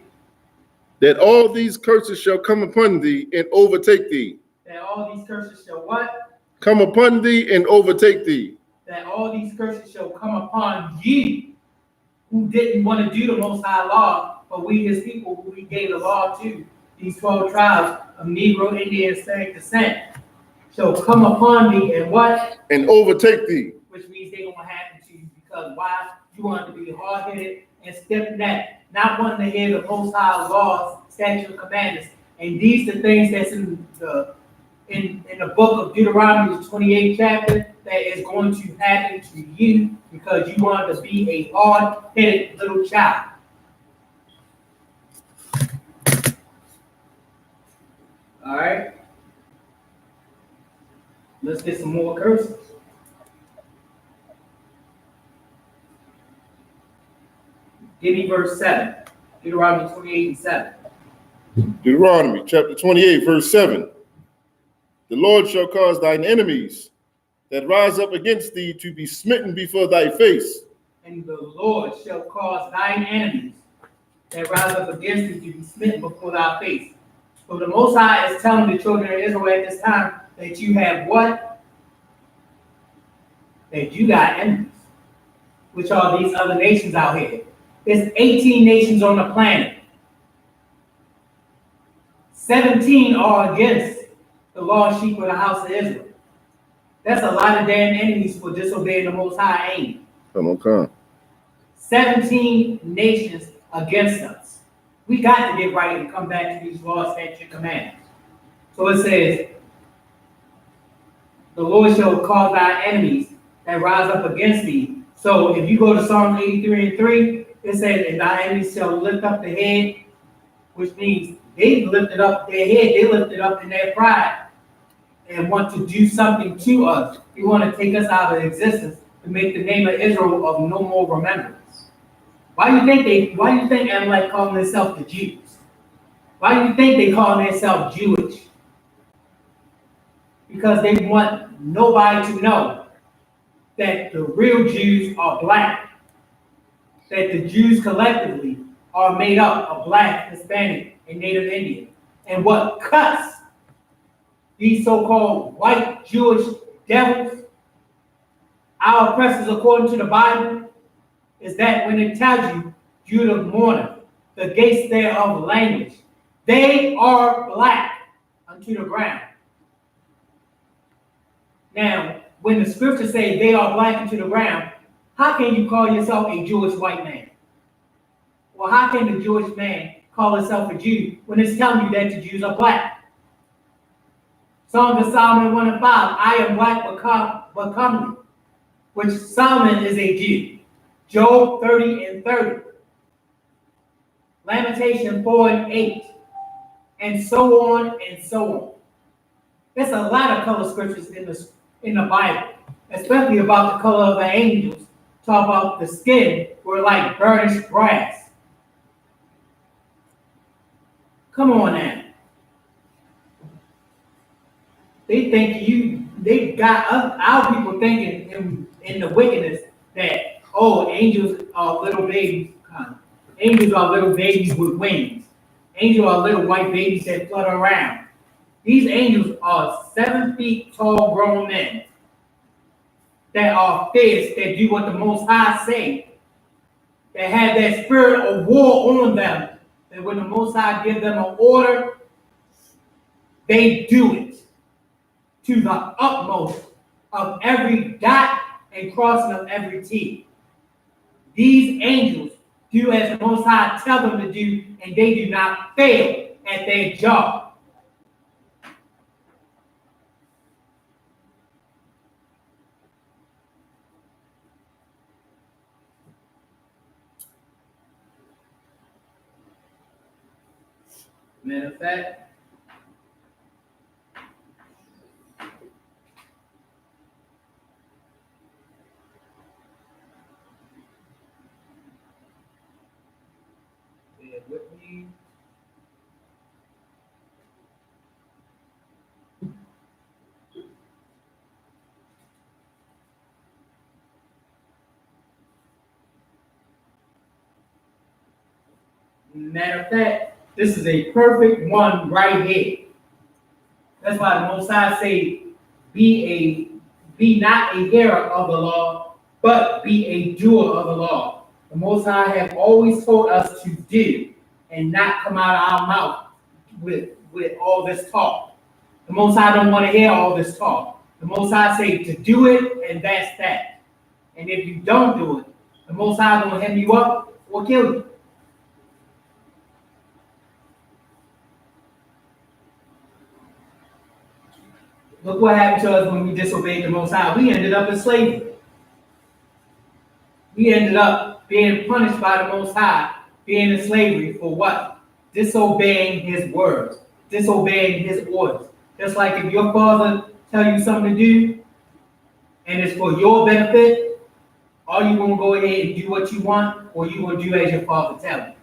That all these curses shall come upon thee and overtake thee. That all these curses shall what? Come upon thee and overtake thee. That all these curses shall come upon you, who didn't want to do the Most High law, but we his people who we gave the law to, these 12 tribes of Negro, Indian, Hispanic descent, shall come upon thee and what? And overtake thee. Which means they're going to happen to you, because why? You want to be hard-headed and stiff-necked, not wanting to hear the Most High laws, statutes, and commandments. And these are things that's in the book of Deuteronomy, the 28th chapter, that is going to happen to you because you want to be a hard-headed little child. All right. Let's get some more curses. Give me verse 7. Deuteronomy 28:7. Deuteronomy chapter 28, verse 7. The Lord shall cause thine enemies that rise up against thee to be smitten before thy face. And the Lord shall cause thine enemies that rise up against thee to be smitten before thy face. So the Most High is telling the children of Israel at this time that you have what? That you got enemies, which are these other nations out here. There's 18 nations on the planet. 17 are against the lost sheep of the house of Israel. That's a lot of damn enemies for disobeying the Most High, ain't it? Come on. 17 nations against us. We got to get right and come back to these laws, statutes, and commandments. So it says, the Lord shall cause thy enemies that rise up against thee. So if you go to Psalm 83:3, it says, and thy enemies shall lift up the head, which means they lifted up their head, they lifted up in their pride and want to do something to us. They want to take us out of existence to make the name of Israel of no more remembrance. Why do you think Amalek calling themselves the Jews? Why do you think they call themselves Jewish? Because they want nobody to know that the real Jews are black, that the Jews collectively are made up of black, Hispanic, and Native Indian. And what cuts these so-called white Jewish devils, our oppressors according to the Bible, is that when it tells you, Judah mourner, the gates thereof language, they are black unto the ground. Now, when the scriptures say they are black unto the ground, how can you call yourself a Jewish white man? Well, how can the Jewish man call himself a Jew when it's telling you that the Jews are black? Song of Solomon 1 and 5, I am black but comely, which Solomon is a Jew. Job 30 and 30. Lamentation 4 and 8. And so on and so on. There's a lot of color scriptures in the Bible, especially about the color of the angels. Talk about the skin were like burnished brass. Come on now. They got our people thinking in the wickedness that, oh, angels are little babies. Angels are little babies with wings. Angels are little white babies that flutter around. These angels are 7 feet tall grown men that are fierce, that do what the Most High say, that have that spirit of war on them, that when the Most High gives them an order, they do it to the utmost of every dot and crossing of every T. These angels do as the Most High tell them to do, and they do not fail at their job. Matter of fact, bear with me. Matter of fact, this is a perfect one right here. That's why the Most High say, be not a hearer of the law, but be a doer of the law. The Most High have always told us to do and not come out of our mouth with all this talk. The Most High don't want to hear all this talk. The Most High say to do it, and that's that. And if you don't do it, the Most High gonna hem you up or kill you. Look what happened to us when we disobeyed the Most High. We ended up in slavery. We ended up being punished by the Most High, being in slavery for what? Disobeying His words, disobeying His orders. Just like if your father tell you something to do, and it's for your benefit, are you gonna go ahead and do what you want, or you gonna do as your father tell you?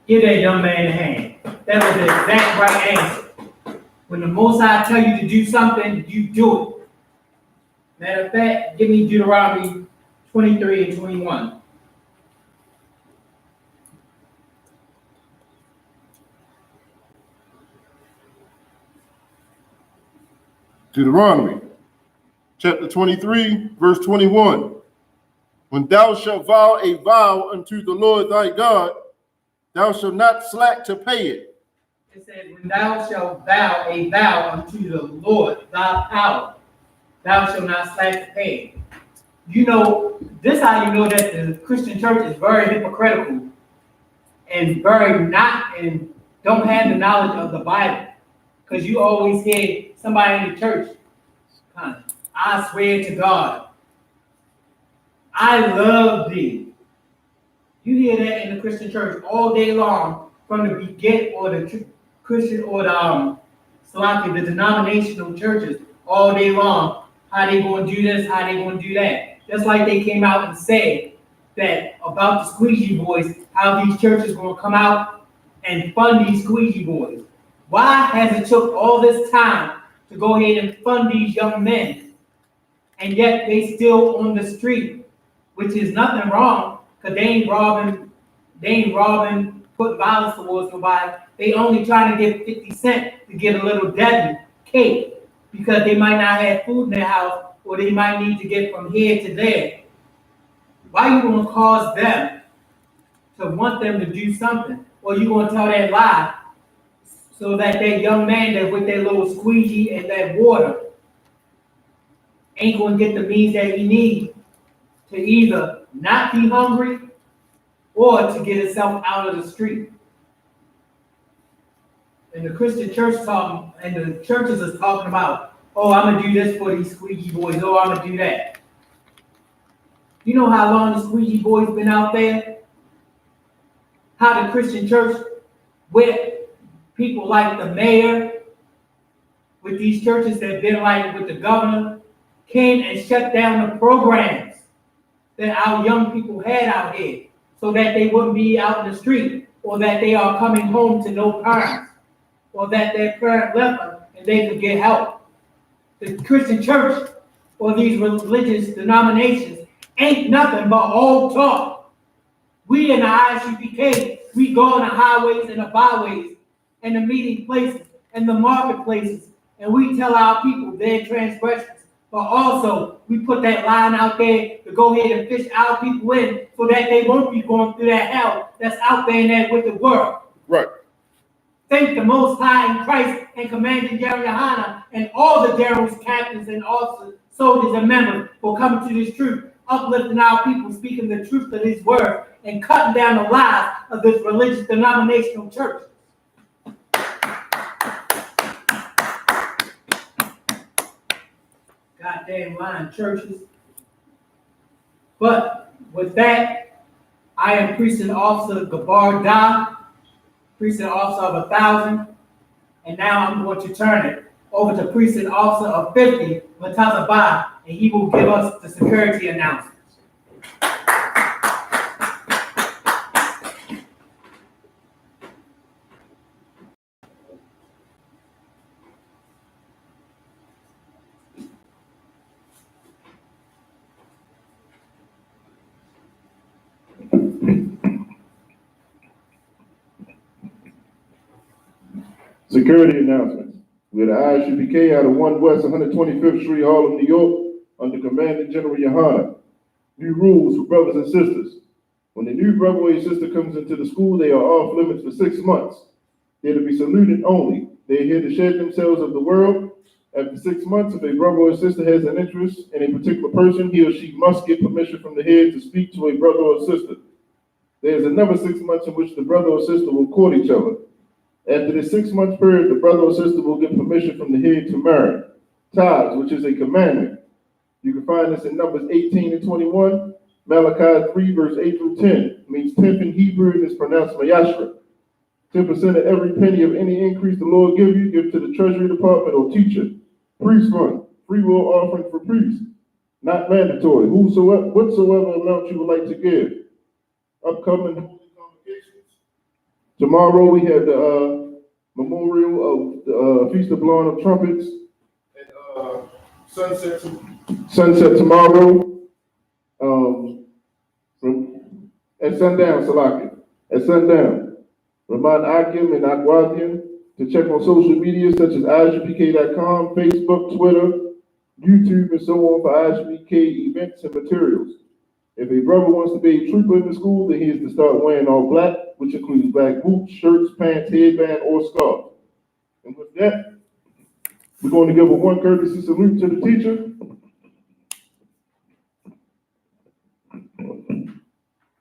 Give that young man a hand. That was the exact right answer. When the Most High tell you to do something, you do it. Matter of fact, give me Deuteronomy 23 and 21. Deuteronomy chapter 23, verse 21. When thou shalt vow a vow unto the Lord thy God, thou shalt not slack to pay it. It says, when thou shalt vow a vow unto the Lord thy power, thou shalt not slack to pay it. You know, this is how you know that the Christian church is very hypocritical and very not in don't have the knowledge of the Bible. Because you always hear somebody in the church, I swear to God, I love thee. You hear that in the Christian church all day long, from the beginning, or the Christian, or the denominational churches all day long. How they going to do this? How they going to do that? Just like they came out and said that about the squeegee boys, how these churches going to come out and fund these squeegee boys. Why has it took all this time to go ahead and fund these young men, and yet they still on the street, which is nothing wrong, because they ain't robbing, putting violence towards nobody. They only trying to get 50 cents to get a little Debbie cake, because they might not have food in their house, or they might need to get from here to there. Why you gonna cause them to want them to do something? Or you gonna tell that lie so that young man that with that little squeegee and that water ain't gonna get the means that he needs to either not be hungry or to get himself out of the street. And the Christian church and the churches is talking about, oh, I'm gonna do this for these squeegee boys, oh, I'm gonna do that. You know how long the squeegee boys been out there? How the Christian church, with people like the mayor, with these churches that have been like with the governor, came and shut down the programs that our young people had out here, so that they wouldn't be out in the street, or that they are coming home to no parents, or that their parent left them and they could get help. The Christian church, or these religious denominations, ain't nothing but all talk. We in the Isupk, we go on the highways and the byways and the meeting places and the marketplaces, and we tell our people their transgressions. But also, we put that line out there to go ahead and fish our people in, so that they won't be going through that hell that's out there in that wicked world. Right. Thank the Most High in Christ and Commander General Yohana and all the generals, captains, and officers, soldiers, and members for coming to this truth, uplifting our people, speaking the truth of His word, and cutting down the lies of this religious denominational church. Goddamn lying churches. But with that, I am Precinct Officer Gabar Da, Precinct Officer of 1,000, and now I'm going to turn it over to Precinct Officer of 50, Mataza Ba, and he will give us the security announcements. Security announcements. We are the Isupk out of 1 West 125th Street, Harlem, New York, under Commander General Yohana. New rules for brothers and sisters. When a new brother or sister comes into the school, they are off limits for 6 months. They're to be saluted only. They're here to shed themselves of the world. After 6 months, if a brother or sister has an interest in a particular person, he or she must get permission from the head to speak to a brother or sister. There's another 6 months in which the brother or sister will court each other. After the 6 month period, the brother or sister will get permission from the head to marry. Tithes, which is a commandment. You can find this in Numbers 18 and 21, Malachi 3, verse 8 through 10. It means 10th in Hebrew, and it's pronounced Mayashra. 10% of every penny of any increase the Lord give you, give to the Treasury Department or teacher. Priest fund, free will offering for priests. Not mandatory. Whatsoever amount you would like to give. Upcoming holy convocations. Tomorrow we have the memorial of the Feast of Blowing of Trumpets at sunset tomorrow. At sundown, Salaki. At sundown. Remind Akim and Akwadian to check on social media such as Isupk.com, Facebook, Twitter, YouTube, and so on for Isupk events and materials. If a brother wants to be a trooper in the school, then he is to start wearing all black, which includes black boots, shirts, pants, headband, or scarf. And with that, we're going to give a one courtesy salute to the teacher.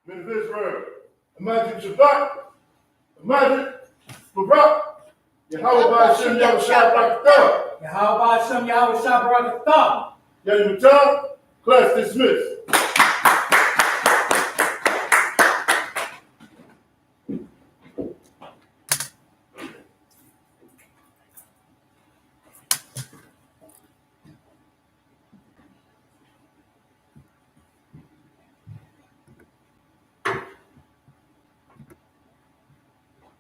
Men of Israel, imagine Shabbat, imagine Barak. Yahweh Shem Yahweh Shabbat. Yahweh Shem Yahweh Shabbat. Yadim Tah, class dismissed.